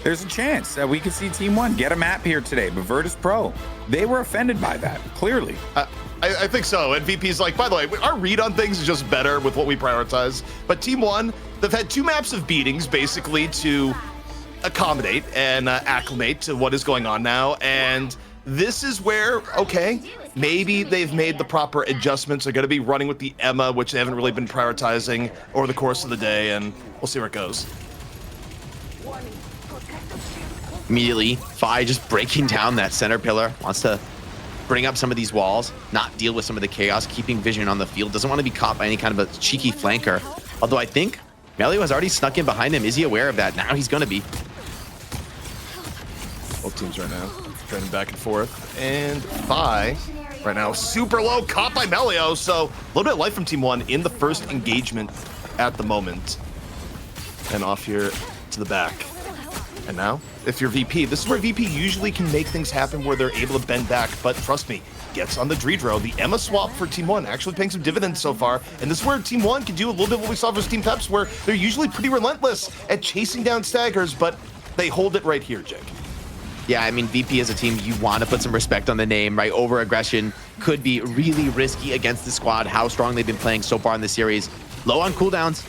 there's a chance that we could see Team One get a map here today. But Virtus.pro, they were offended by that, clearly. I think so. And VP's like, by the way, our read on things is just better with what we prioritize. But Team One, they've had 2 maps of beatings, basically, to accommodate and acclimate to what is going on now. And this is where, okay, maybe they've made the proper adjustments. They're going to be running with the Emma, which they haven't really been prioritizing over the course of the day, and we'll see where it goes. Immediately, Fi just breaking down that center pillar, wants to bring up some of these walls, not deal with some of the chaos, keeping vision on the field, doesn't want to be caught by any kind of a cheeky flanker. Although I think Melio has already snuck in behind him. Is he aware of that? Now he's going to be. Both teams right now training back and forth, and Fi right now super low, caught by Melio, so a little bit of life from Team 1 in the first engagement at the moment. And off here to the back. And now, if you're VP, this is where VP usually can make things happen where they're able to bend back, but trust me, gets on the Dreedro. The Emma swap for Team 1 actually paying some dividends so far, and this is where Team 1 can do a little bit what we saw versus Team Peps, where they're usually pretty relentless at chasing down staggers, but they hold it right here, Jake. Yeah, I mean, VP as a team, you want to put some respect on the name, right? Over-aggression could be really risky against the squad, how strong they've been playing so far in the series. Low on cooldowns.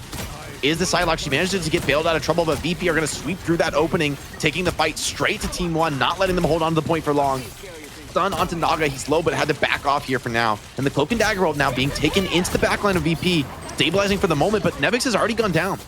Is the Psylocke. She manages to get bailed out of trouble, but VP are going to sweep through that opening, taking the fight straight to Team 1, not letting them hold on to the point for long. Stun onto Naga. He's low, but had to back off here for now. And the Cloak and Dagger roll now being taken into the backline of VP, stabilizing for the moment, but Nevix has already gone down.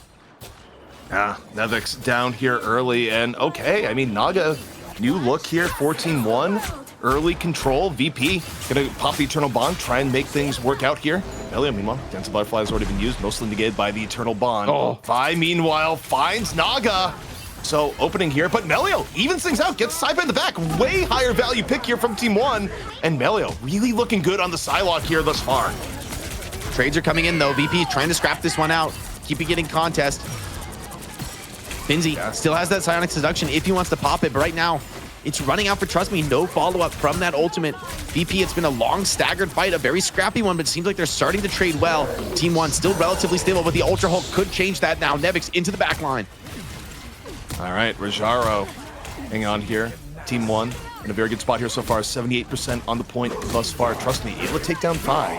Yeah, Nevix down here early, and okay, I mean, Naga, new look here for Team 1. Early control. VP gonna pop the Eternal Bond, try and make things work out here. Melio, meanwhile, Dance of Butterfly has already been used, mostly negated by the Eternal Bond. Vi, meanwhile, finds Naga. So opening here, but Melio evens things out, gets Saiba in the back. Way higher value pick here from Team 1. And Melio really looking good on the Psylocke here thus far. Trades are coming in though. VP trying to scrap this one out, keeping it in contest. Finzi still has that Psionic Seduction if he wants to pop it, but right now, it's running out for Trust Me. No follow-up from that ultimate. VP, it's been a long staggered fight, a very scrappy one, but it seems like they're starting to trade well. Team 1 still relatively stable, but the Ultra Hulk could change that now. Nevix into the back line. All right, Rajaro hang on here. Team 1 in a very good spot here so far. 78% on the point thus far. Trust Me, able to take down Fi.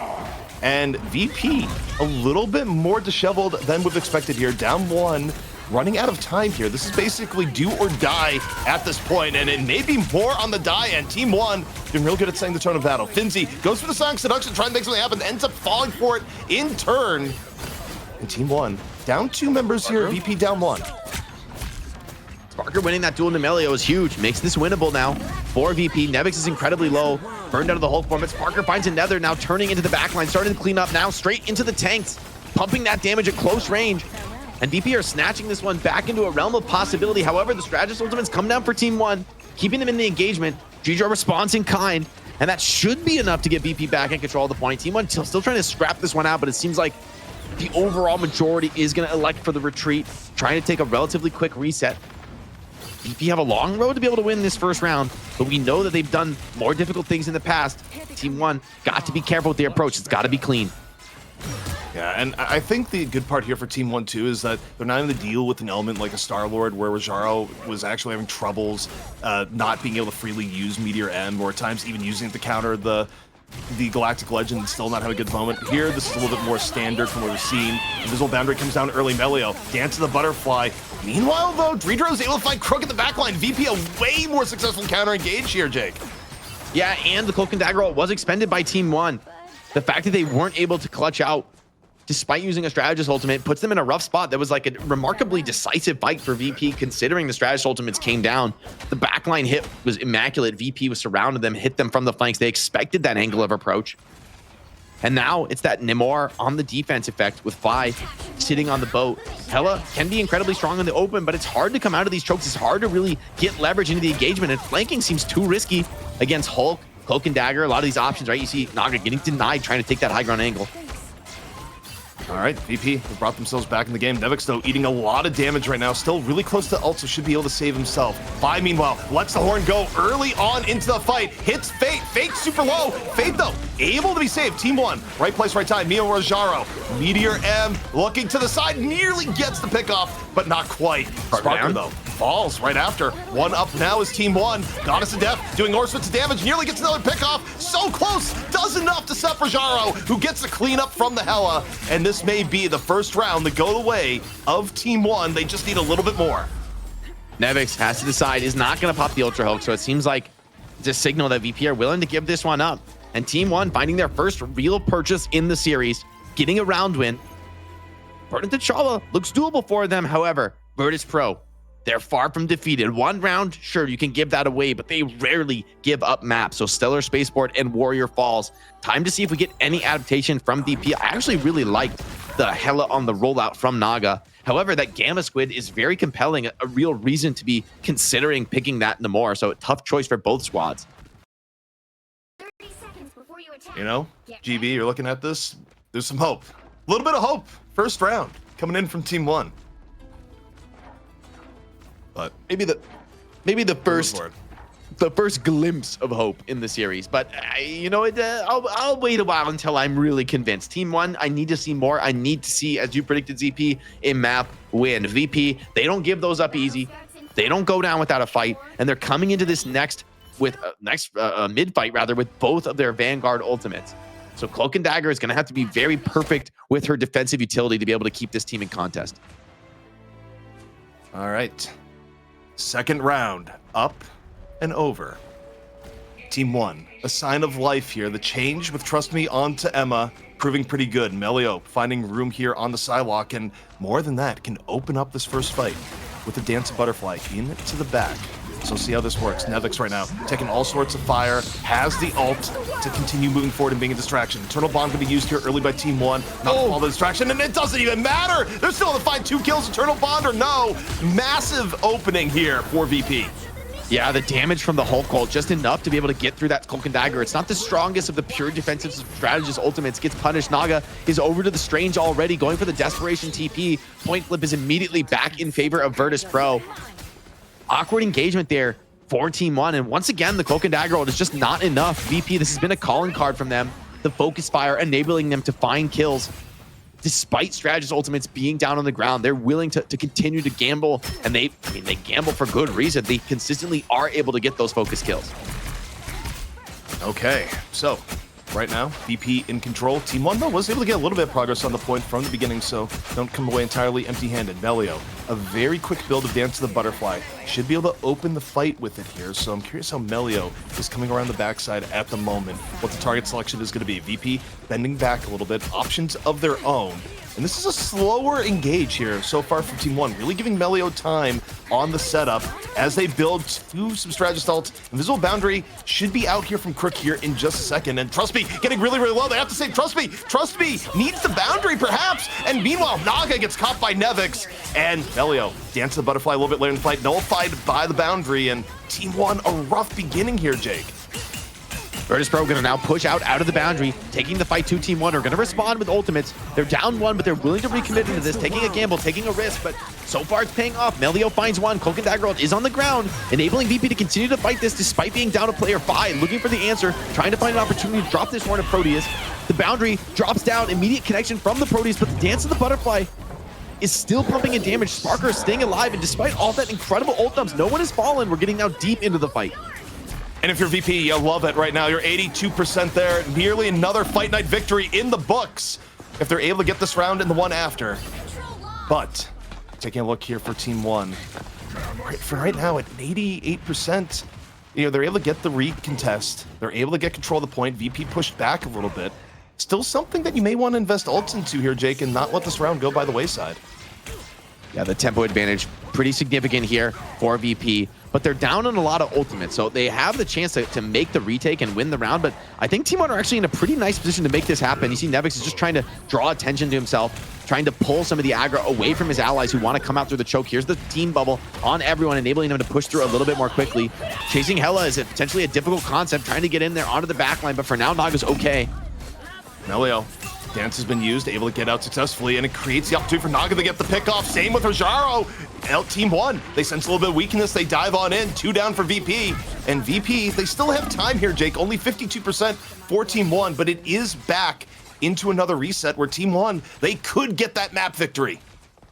And VP, a little bit more disheveled than we've expected here. Down 1. Running out of time here. This is basically do or die at this point, and it may be more on the die end. Team 1 doing real good at setting the tone of battle. Finzi goes for the Sonic Seduction, trying to make something happen, ends up falling for it in turn. And Team 1 down 2 members here, VP down 1. Sparker winning that duel into Melio is huge. Makes this winnable now for VP. Nevix is incredibly low. Burned out of the Hulk form, but Sparker finds another, now turning into the backline, starting to clean up now, straight into the tanks, pumping that damage at close range. And VP are snatching this one back into a realm of possibility. However, the Strategist ultimates come down for Team 1, keeping them in the engagement. Dreedro responds in kind, and that should be enough to get VP back in control of the point. Team 1 still trying to scrap this one out, but it seems like the overall majority is going to elect for the retreat, trying to take a relatively quick reset. VP have a long road to be able to win this first round, but we know that they've done more difficult things in the past. Team 1 got to be careful with their approach. It's got to be clean. Yeah, and I think the good part here for Team 1 too is that they're not in the deal with an element like a Star-Lord where Rajaro was actually having troubles not being able to freely use Meteor M, or at times even using it to counter the Galactic Legend and still not have a good moment. Here, this is a little bit more standard from what we've seen. Invisible Boundary comes down early. Melio, Dance of the Butterfly. Meanwhile, though, Dreedro is able to find Crook at the backline. VP a way more successful counter engage here, Jake. Yeah, and the Cloak and Dagger roll was expended by Team 1. The fact that they weren't able to clutch out despite using a Strategist ultimate puts them in a rough spot. That was like a remarkably decisive fight for VP considering the Strategist ultimates came down. The backline hit was immaculate. VP was surrounded them, hit them from the flanks. They expected that angle of approach. And now it's that Nimor on the defense effect with Fi sitting on the boat. Hela can be incredibly strong in the open, but it's hard to come out of these chokes. It's hard to really get leverage into the engagement, and flanking seems too risky against Hulk, Cloak and Dagger. A lot of these options, right? You see Naga getting denied trying to take that high ground angle. All right, VP have brought themselves back in the game. Nevix, though, eating a lot of damage right now. Still really close to ult, so should be able to save himself. Fi, meanwhile, lets the horn go early on into the fight. Hits Fate. Fate super low. Fate, though, able to be saved. Team 1, right place, right time. Mio Rajaro. Meteor M looking to the side. Nearly gets the pick off, but not quite. Sparker, though, falls right after. One up now is Team 1. Goddess of Death doing all sorts of damage. Nearly gets another pick off. So close. Does enough to set Rajaro, who gets the cleanup from the Hela. And this may be the first round to go the way of Team 1. They just need a little bit more. Nevix has to decide, is not going to pop the Ultra Hulk, so it seems like It's a signal that VP are willing to give this one up. And Team 1 finding their first real purchase in the series, getting a round win. Burden T'Challa looks doable for them. However, Virtus.pro, they're far from defeated. One round, sure, you can give that away, but they rarely give up maps. So Stellar Spaceport and Warrior Falls. Time to see if we get any adaptation from VP. I actually really liked the Hela on the rollout from Naga. However, that Gamma Squid is very compelling, a real reason to be considering picking that Namor. So a tough choice for both squads. You know, GB, you're looking at this, there's some hope. A little bit of hope. First round coming in from Team 1. But maybe the first glimpse of hope in the series. But you know, I'll wait a while until I'm really convinced. Team 1, I need to see more. I need to see, as you predicted, ZP, a map win. VP, they don't give those up easy. They don't go down without a fight, and they're coming into this next mid fight rather with both of their Vanguard ultimates. So Cloak and Dagger is going to have to be very perfect with her defensive utility to be able to keep this team in contest. all right. Second round, up and over. Team 1, a sign of life here. The change with Trust Me onto Emma proving pretty good. Melio finding room here on the Psylocke, and more than that, can open up this first fight with the Dance of Butterfly into the back. So see how this works. Nevix right now taking all sorts of fire, has the ult to continue moving forward and being a distraction. Eternal Bond going to be used here early by Team 1. Not all the distraction, and it doesn't even matter. They're still able to find 2 kills. Eternal Bond or no. Massive opening here for VP. Yeah, the damage from the Hulk ult, just enough to be able to get through that Cloak and Dagger. It's not the strongest of the pure defensive strategist ultimates. Gets punished. Naga is over to the Strange already, going for the Desperation TP. Point flip is immediately back in favor of Virtus.pro. Awkward engagement there for Team 1. And once again, the Cloak and Dagger ult is just not enough. VP, this has been a calling card from them. The Focus Fire enabling them to find kills. Despite strategist ultimates being down on the ground, they're willing to continue to gamble, and they gamble for good reason. They consistently are able to get those focus kills. Okay, so right now, VP in control. Team 1, though, was able to get a little bit of progress on the point from the beginning, so don't come away entirely empty-handed. Melio, a very quick build of Dance of the Butterfly. Should be able to open the fight with it here, so I'm curious how Melio is coming around the backside at the moment, what the target selection is going to be. VP bending back a little bit, options of their own. And this is a slower engage here so far from Team 1, really giving Melio time on the setup as they build through some strategist ult. Invisible Boundary should be out here from Crook here in just a second. And Trust Me getting really, really low. They have to say, Trust Me needs the boundary perhaps. And meanwhile, Naga gets caught by Nevix. And Melio, Dance of the Butterfly a little bit later in the fight, nullified by the boundary. And Team 1, a rough beginning here, Jake. Virtus.pro going to now push out of the boundary, taking the fight to Team 1. Are going to respond with ultimates. They're down 1, but they're willing to recommit into this, taking a gamble, taking a risk, but so far it's paying off. Melio finds 1. Cloak and Dagger ult is on the ground, enabling VP to continue to fight this despite being down to player 5, looking for the answer, trying to find an opportunity to drop this one to Proteus. The boundary drops down, immediate connection from the Proteus, but the Dance of the Butterfly is still pumping in damage. Sparker is staying alive, and despite all that incredible ult dumps, no one has fallen. We're getting now deep into the fight. And if you're VP, you love it right now. You're 82% there. Nearly another Fight Night victory in the books if they're able to get this round and the one after. But taking a look here for Team 1. For right now at 88%, you know, they're able to get the recontest. They're able to get control of the point. VP pushed back a little bit. Still something that you may want to invest ults into here, Jake, and not let this round go by the wayside. Yeah, the tempo advantage pretty significant here for VP, but they're down on a lot of ultimates, so they have the chance to make the retake and win the round, but I think Team 1 are actually in a pretty nice position to make this happen. You see Nevix is just trying to draw attention to himself, trying to pull some of the aggro away from his allies who want to come out through the choke. Here's the team bubble on everyone, enabling them to push through a little bit more quickly. Chasing Hela is potentially a difficult concept, trying to get in there onto the backline, but for now, Naga's okay. Melio, Dance has been used, able to get out successfully, and it creates the opportunity for Naga to get the pick off. Same with Rojaro. Team 1, they sense a little bit of weakness. They dive on in. 2 down for VP. And VP, they still have time here, Jake. Only 52% for Team 1, but it is back into another reset where Team 1, they could get that map victory.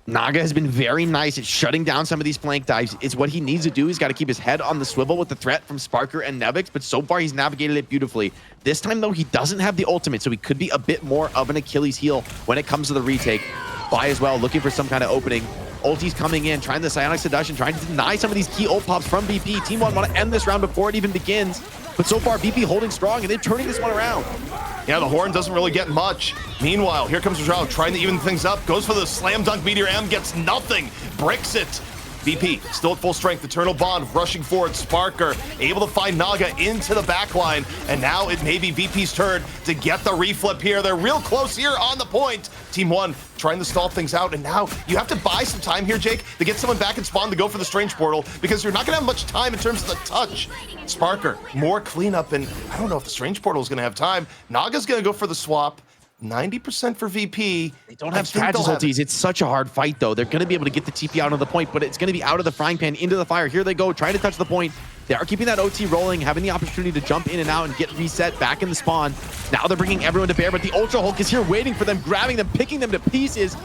Naga has been very nice at shutting down some of these flank dives. It's what he needs to do. He's got to keep his head on the swivel with the threat from Sparker and Nevix, but so far he's navigated it beautifully. This time, though, he doesn't have the ultimate, so he could be a bit more of an Achilles heel when it comes to the retake. Buy as well, looking for some kind of opening. Ulti's coming in, trying the Psionic Seduction, trying to deny some of these key ult pops from VP. Team 1 want to end this round before it even begins. But so far, VP holding strong, and they're turning this one around. Yeah, the horn doesn't really get much. Meanwhile, here comes Rajao trying to even things up. Goes for the slam dunk Meteor M, gets nothing. Bricks it. VP still at full strength. Eternal Bond rushing forward. Sparker able to find Naga into the back line. And now it may be VP's turn to get the reflip here. They're real close here on the point. Team 1 trying to stall things out. And now you have to buy some time here, Jake, to get someone back in spawn to go for the Strange Portal, because you're not going to have much time in terms of the touch. Sparker, more cleanup, and I don't know if the Strange Portal is going to have time. Naga's going to go for the swap. 90% for VP. They don't have strategies ultis. It's such a hard fight, though. They're going to be able to get the TP out of the point, but it's going to be out of the frying pan into the fire. Here they go, trying to touch the point. They are keeping that OT rolling, having the opportunity to jump in and out and get reset back in the spawn. Now they're bringing everyone to bear, but the Ultra Hulk is here waiting for them, grabbing them, picking them to pieces,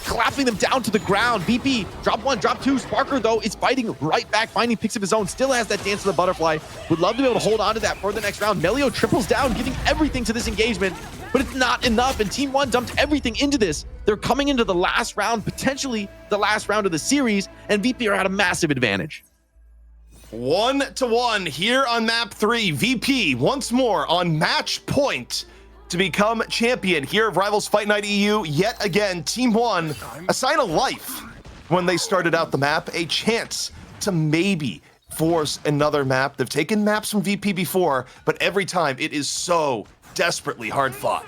clapping them down to the ground. VP, drop 1, drop 2. Sparker, though, is fighting right back, finding picks of his own. Still has that dance of the butterfly. Would love to be able to hold on to that for the next round. Melio triples down, giving everything to this engagement, but it's not enough, and Team 1 dumped everything into this. They're coming into the last round, potentially the last round of the series, and VP are at a massive advantage. 1-1 here on map 3. VP once more on match point to become champion here of Rivals Fight Night EU. Yet again, Team 1, a sign of life when they started out the map, a chance to maybe force another map. They've taken maps from VP before, but every time it is so desperately hard fought.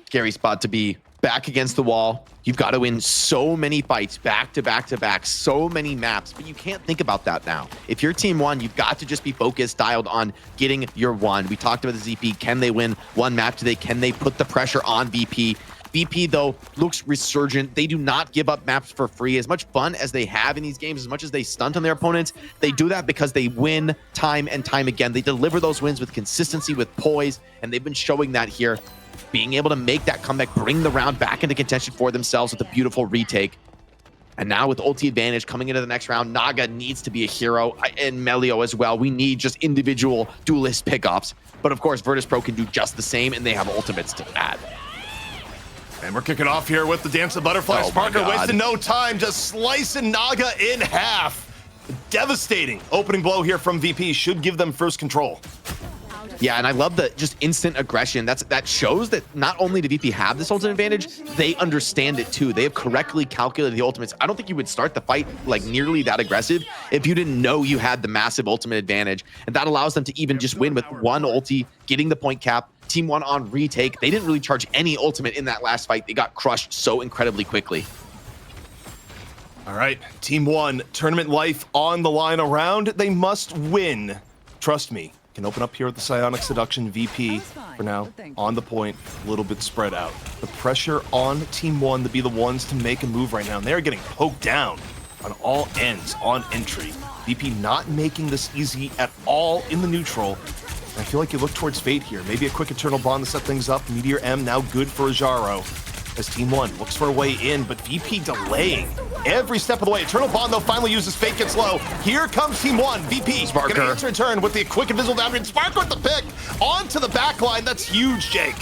Scary spot to be. Back against the wall. You've got to win so many fights back to back to back, so many maps, but you can't think about that now. If you're Team 1, you've got to just be focused, dialed on getting your one. We talked about the ZP. Can they win one map today? Can they put the pressure on VP? VP, though, looks resurgent. They do not give up maps for free. As much fun as they have in these games, as much as they stunt on their opponents, they do that because they win time and time again. They deliver those wins with consistency, with poise, and they've been showing that here. Being able to make that comeback, bring the round back into contention for themselves with a beautiful retake. And now with ulti advantage coming into the next round, Naga needs to be a hero, and Melio as well. We need just individual duelist pickups. But of course, Virtus.pro can do just the same, and they have ultimates to add. And we're kicking off here with the Dance of Butterfly. Sparker wasting no time, just slicing Naga in half. Devastating opening blow here from VP should give them first control. Yeah, and I love the just instant aggression. That shows that not only do VP have this ultimate advantage, they understand it too. They have correctly calculated the ultimates. I don't think you would start the fight like nearly that aggressive if you didn't know you had the massive ultimate advantage. And that allows them to even just win with one ulti, getting the point cap. Team 1 on retake. They didn't really charge any ultimate in that last fight. They got crushed so incredibly quickly. All right, Team 1, tournament life on the line around. They must win. Trust me. Can open up here with the Psionic Seduction. VP for now on the point, a little bit spread out. The pressure on Team 1 to be the ones to make a move right now. And they're getting poked down on all ends on entry. VP not making this easy at all in the neutral. And I feel like you look towards Fate here. Maybe a quick Eternal Bond to set things up. Meteor M now good for Ajaro as Team 1 looks for a way in, but VP delaying every step of the way. Eternal Bond, though, finally uses Fate, gets low. Here comes Team 1. VP Sparker gonna answer in turn with the quick invisible downgrade. Sparker with the pick onto the back line. That's huge, Jake.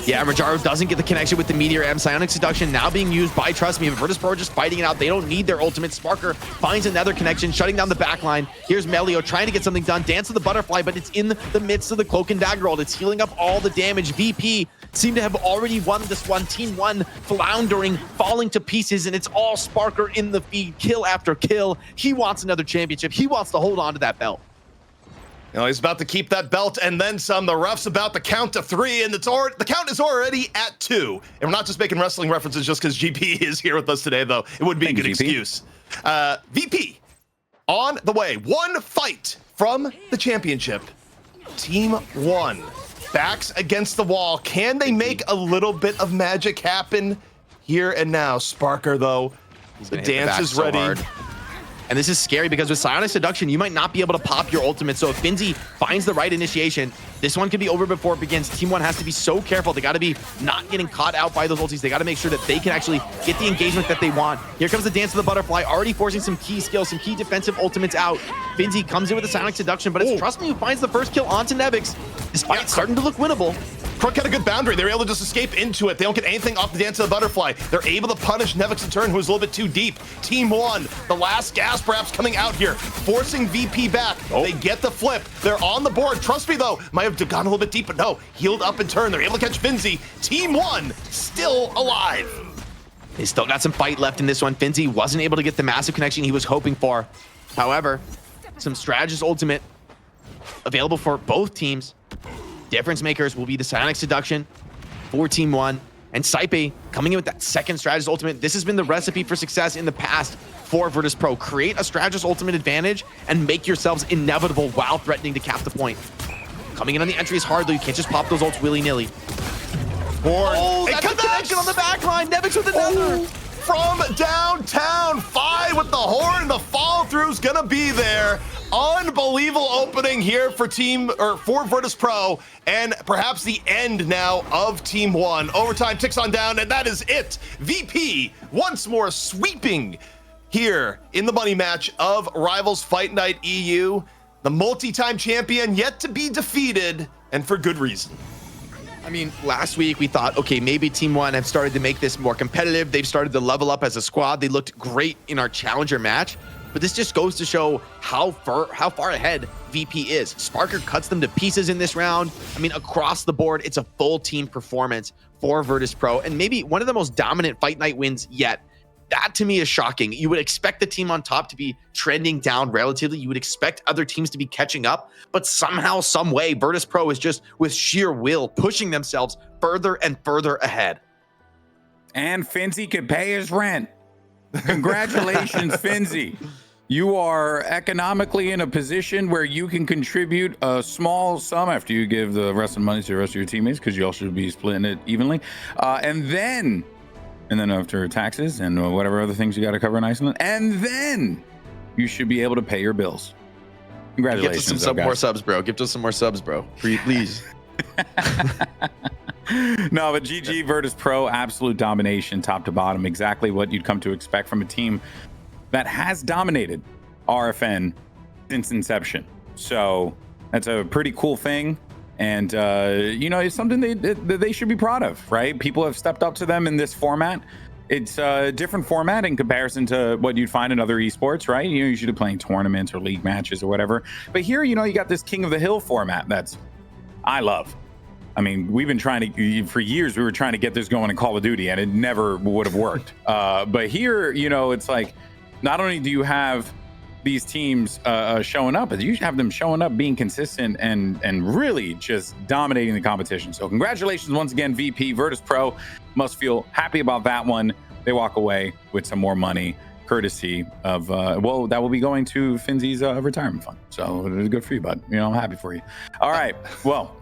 Yeah, Rajaro doesn't get the connection with the Meteor M. Psionic Seduction now being used by Trust Me. Virtus.pro just fighting it out. They don't need their ultimate. Sparker finds another connection, shutting down the back line. Here's Melio trying to get something done. Dance of the Butterfly, but it's in the midst of the Cloak and Dagger ult. It's healing up all the damage. VP seem to have already won this one. Team 1 floundering, falling to pieces, and it's all Sparker in the feed, kill after kill. He wants another championship. He wants to hold on to that belt. You know, he's about to keep that belt and then some. The ref's about to count to 3, and the count is already at 2. And we're not just making wrestling references just because GP is here with us today, though. It would be a good excuse. VP on the way. One fight from the championship. Team 1 backs against the wall. Can they make a little bit of magic happen here and now? Sparker, though, the dance is ready. And this is scary because with Psionic Seduction, you might not be able to pop your ultimate. So if Finzi finds the right initiation, this one could be over before it begins. Team 1 has to be so careful. They got to be not getting caught out by those ultis. They got to make sure that they can actually get the engagement that they want. Here comes the Dance of the Butterfly, already forcing some key skills, some key defensive ultimates out. Finzi comes in with the Psionic Seduction, but it's Trust Me who finds the first kill onto Nevix. This fight's starting to look winnable. Crook had a good boundary. They were able to just escape into it. They don't get anything off the Dance of the Butterfly. They're able to punish Nevix in turn, who was a little bit too deep. Team 1, the last gas perhaps coming out here, forcing VP back. They get the flip. They're on the board. Trust me, though, might have gone a little bit deep, but no, healed up in turn. They're able to catch Finzi. Team 1 still alive. They still got some fight left in this one. Finzi wasn't able to get the massive connection he was hoping for. However, some strategist ultimate available for both teams. Difference makers will be the Psionic Seduction for Team 1. And Saipe coming in with that second strategist ultimate. This has been the recipe for success in the past for Virtus.pro. Create a strategist ultimate advantage and make yourselves inevitable while threatening to cap the point. Coming in on the entry is hard, though. You can't just pop those ults willy-nilly. Oh, that's a connection on the back line. Nevix with another. From downtown, Fi with the horn. The follow-through's gonna be there. Unbelievable opening here for Virtus.pro, and perhaps the end now of Team 1. Overtime ticks on down, and that is it. VP once more sweeping here in the money match of Rivals Fight Night EU. The multi-time champion yet to be defeated, and for good reason. I mean, last week we thought, okay, maybe Team 1 have started to make this more competitive. They've started to level up as a squad. They looked great in our challenger match, but this just goes to show how far ahead VP is. Sparker cuts them to pieces in this round. I mean, across the board, it's a full team performance for Virtus.pro, and maybe one of the most dominant Fight Night wins yet. That to me is shocking. You would expect the team on top to be trending down relatively. You would expect other teams to be catching up, but somehow, some way, Virtus.pro is just with sheer will pushing themselves further and further ahead. And Finzi could pay his rent. Congratulations, Finzi. You are economically in a position where you can contribute a small sum after you give the rest of the money to the rest of your teammates, because you all should be splitting it evenly. And then after taxes and whatever other things you got to cover in Iceland, and then you should be able to pay your bills. Congratulations. Give us some more subs, bro. Give us some more subs, bro. Please. No, but GG Virtus.pro, absolute domination, top to bottom. Exactly what you'd come to expect from a team that has dominated RFN since inception. So that's a pretty cool thing. And, it's something they should be proud of, right? People have stepped up to them in this format. It's a different format in comparison to what you'd find in other esports, right? You're usually playing tournaments or league matches or whatever. But here, you got this King of the Hill format I love. I mean, we've been for years, we were trying to get this going in Call of Duty, and it never would have worked. But here, it's like, not only do you have these teams showing up, but you have them showing up, being consistent, and really just dominating the competition. So congratulations once again, VP. Virtus.pro must feel happy about that one. They walk away with some more money, courtesy of that will be going to Finzi's retirement fund. So it is good for you, bud. I'm happy for you. All right, well.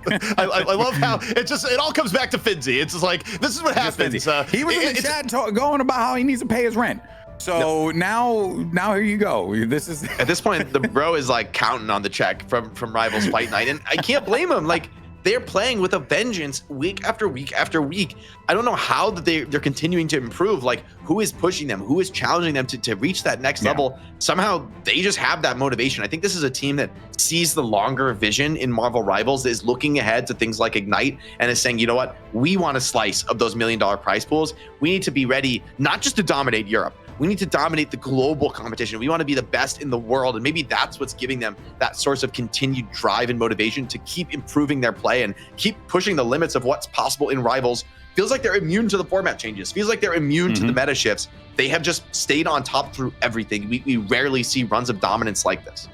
I love how it all comes back to Finzi. It's just like, this is what happens. He was in the chat going about how he needs to pay his rent. So now here you go. This is at this point, the bro is like counting on the check from Rivals Fight Night, and I can't blame him. Like, they're playing with a vengeance week after week after week. I don't know how that they're continuing to improve. Like, who is pushing them? Who is challenging them to reach that next level? Somehow they just have that motivation. I think this is a team that sees the longer vision in Marvel Rivals, is looking ahead to things like Ignite, and is saying, you know what? We want a slice of those $1 million prize pools. We need to be ready, not just to dominate Europe. We need to dominate the global competition. We want to be the best in the world. And maybe that's what's giving them that source of continued drive and motivation to keep improving their play and keep pushing the limits of what's possible in Rivals. Feels like they're immune to the format changes. Feels like they're immune to the meta shifts. They have just stayed on top through everything. We rarely see runs of dominance like this.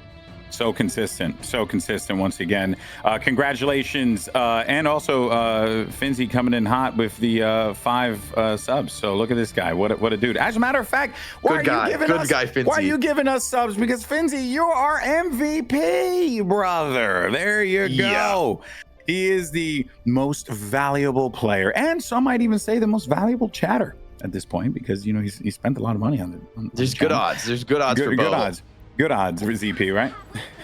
So consistent once again. Congratulations, and also Finzi coming in hot with the 5 subs. So look at this guy. What a dude. As a matter of fact, why are you giving us subs? Because Finzi, you are MVP, brother. There you go. Yeah. He is the most valuable player, and some might even say the most valuable chatter at this point, because he spent a lot of money on it. There's good odds. There's good odds for both. Good odds. Good odds for ZP, right?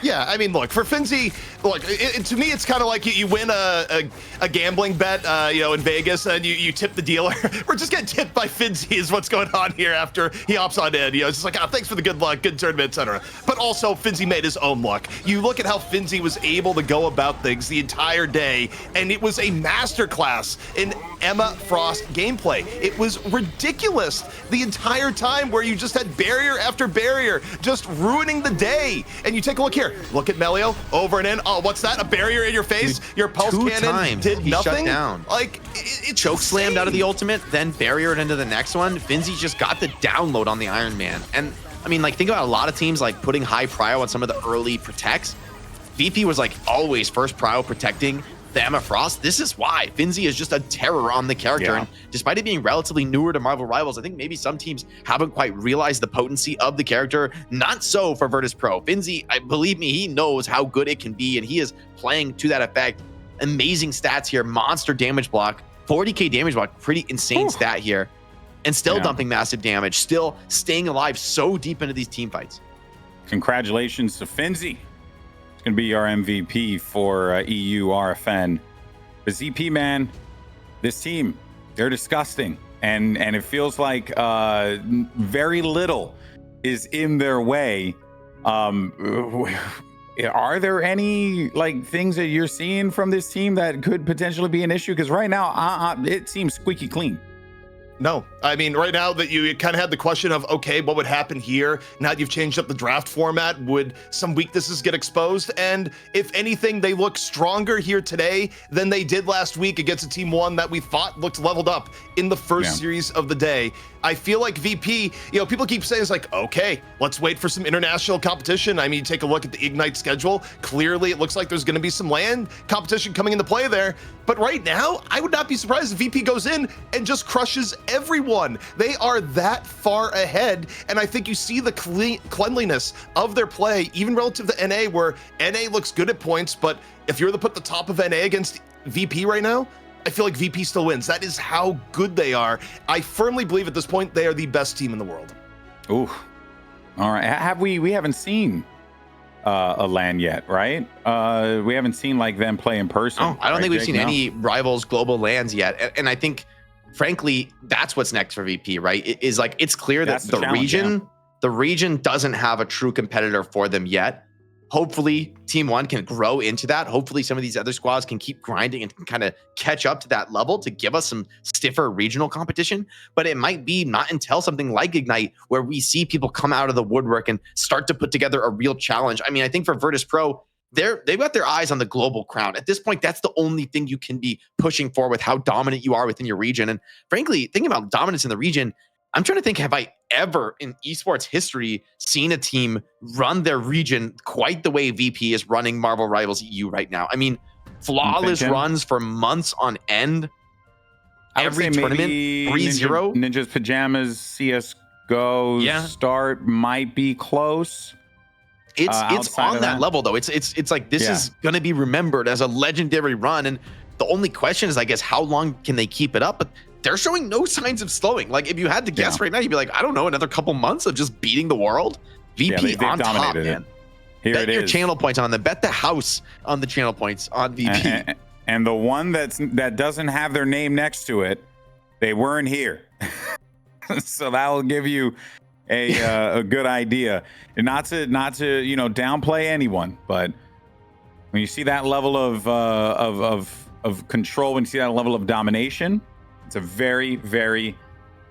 Yeah, I mean, look, for Finzi, look, to me, it's kind of like you win a gambling bet, in Vegas, and you tip the dealer. We're just getting tipped by Finzi is what's going on here after he opts on in. It's just like, thanks for the good luck, good tournament, etc. But also, Finzi made his own luck. You look at how Finzi was able to go about things the entire day, and it was a masterclass in Emma Frost gameplay. It was ridiculous the entire time, where you just had barrier after barrier, just ruining the day. And you take a look here. Look at Melio over and in. Oh, what's that? A barrier in your face? Dude, your pulse cannon did nothing. Shut down. Like it choke slammed out of the ultimate, then barriered into the next one. Finzi just got the download on the Iron Man. And I mean, like, think about a lot of teams like putting high prio on some of the early protects. VP was like always first prio protecting the Emma Frost. This is why Finzi is just a terror on the character. And despite it being relatively newer to Marvel Rivals, I think maybe some teams haven't quite realized the potency of the character. Not so for Virtus.pro. Finzi, believe me, he knows how good it can be, and he is playing to that effect. Amazing stats here. Monster damage block, 40k damage block, pretty insane stat here. And still dumping massive damage, still staying alive so deep into these team fights. Congratulations to Finzi. Going to be our MVP for EU RFN. The ZP, man, this team, they're disgusting, and it feels like very little is in their way. Are there any like things that you're seeing from this team that could potentially be an issue? Because right now it seems squeaky clean. No, I mean, right now that you kind of had the question of, okay, what would happen here? Now that you've changed up the draft format, would some weaknesses get exposed? And if anything, they look stronger here today than they did last week against a TEAM1 that we thought looked leveled up in the first series of the day. I feel like VP, people keep saying it's like, okay, let's wait for some international competition. I mean, take a look at the Ignite schedule. Clearly, it looks like there's going to be some LAN competition coming into play there. But right now, I would not be surprised if VP goes in and just crushes everyone. They are that far ahead. And I think you see the cleanliness of their play, even relative to NA, where NA looks good at points. But if you're to put the top of NA against VP right now, I feel like VP still wins. That is how good they are. I firmly believe at this point they are the best team in the world. Ooh. All right. We haven't seen a LAN yet, right? We haven't seen like them play in person. Oh, I don't think we've seen any Rivals global LANs yet. And I think, frankly, that's what's next for VP, right? It is like, it's clear that the region doesn't have a true competitor for them yet. Hopefully TEAM1 can grow into that. Hopefully some of these other squads can keep grinding and can kind of catch up to that level to give us some stiffer regional competition. But it might be not until something like Ignite where we see people come out of the woodwork and start to put together a real challenge. I mean, I think for Virtus.pro, they've got their eyes on the global crown. At this point, that's the only thing you can be pushing for with how dominant you are within your region. And frankly, thinking about dominance in the region, I'm trying to think, have I ever in esports history seen a team run their region quite the way VP is running Marvel Rivals EU right now? I mean, flawless runs for months on end. Every tournament, 3-0. Ninja's Pajamas, CSGO start might be close. It's on that level though. It's like this is going to be remembered as a legendary run. And the only question is, I guess, how long can they keep it up? But they're showing no signs of slowing. Like, if you had to guess right now, you'd be like, I don't know, another couple months of just beating the world. VP on top, man. Here bet it your is. Channel points on them. Bet the house on the channel points on VP. And the one that doesn't have their name next to it, they weren't here. So that will give you a good idea. And not to downplay anyone, but when you see that level of control, when you see that level of domination, it's a very, very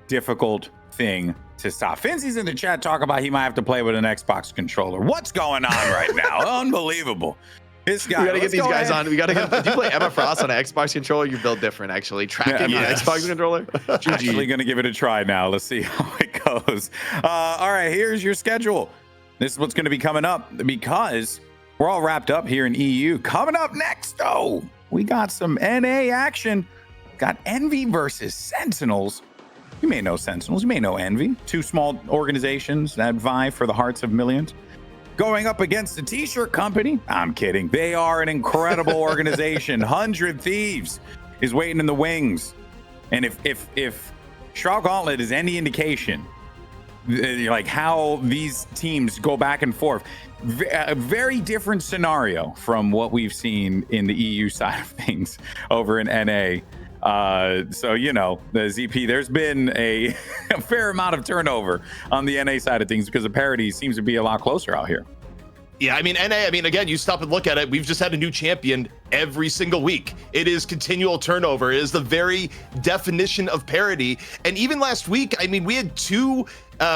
difficult thing to stop. Finzy's in the chat talking about he might have to play with an Xbox controller. What's going on right now? Unbelievable. This guy. We gotta get these guys on. We gotta get. If you play Emma Frost on an Xbox controller, you build different. Actually, tracking on an Xbox controller. Actually, gonna give it a try now. Let's see how it goes. All right, here's your schedule. This is what's gonna be coming up because we're all wrapped up here in EU. Coming up next, though, we got some NA action. Got Envy versus Sentinels. You may know Sentinels, you may know Envy. Two small organizations that vie for the hearts of millions. Going up against the T-shirt company. I'm kidding. They are an incredible organization. 100 Thieves is waiting in the wings. And if Shroud Gauntlet is any indication, like how these teams go back and forth. A very different scenario from what we've seen in the EU side of things over in NA. So, you know, the ZP, there's been a fair amount of turnover on the NA side of things because the parity seems to be a lot closer out here. Yeah, I mean, NA, again, you stop and look at it, we've just had a new champion every single week. It is continual turnover. It is the very definition of parity. And even last week, I mean, we had 2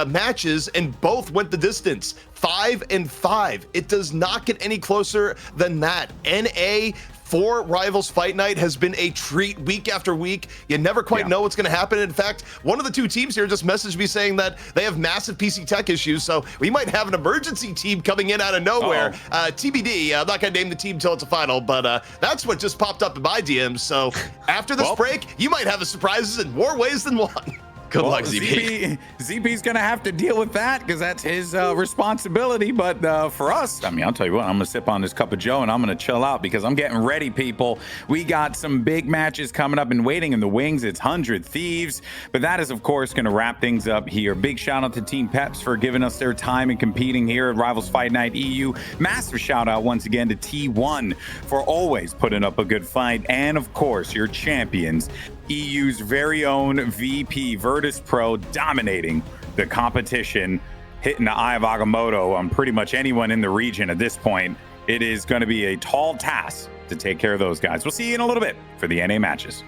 matches and both went the distance, 5-5. It does not get any closer than that. NA for Rivals Fight Night has been a treat week after week. You never quite know what's going to happen. In fact, one of the 2 teams here just messaged me saying that they have massive PC tech issues, so we might have an emergency team coming in out of nowhere. TBD, I'm not going to name the team till it's a final, but that's what just popped up in my DMs. So after this break, you might have surprises in more ways than one. Good luck, ZP. ZP's going to have to deal with that because that's his responsibility. But for us, I mean, I'll tell you what, I'm going to sip on this cup of Joe and I'm going to chill out because I'm getting ready, people. We got some big matches coming up and waiting in the wings. It's 100 Thieves. But that is, of course, going to wrap things up here. Big shout out to Team Peps for giving us their time and competing here at Rivals Fight Night EU. Massive shout out once again to T1 for always putting up a good fight. And, of course, your champions, EU's very own VP, Virtus.pro, dominating the competition, hitting the eye of Agamotto on pretty much anyone in the region at this point. It is going to be a tall task to take care of those guys. We'll see you in a little bit for the NA matches.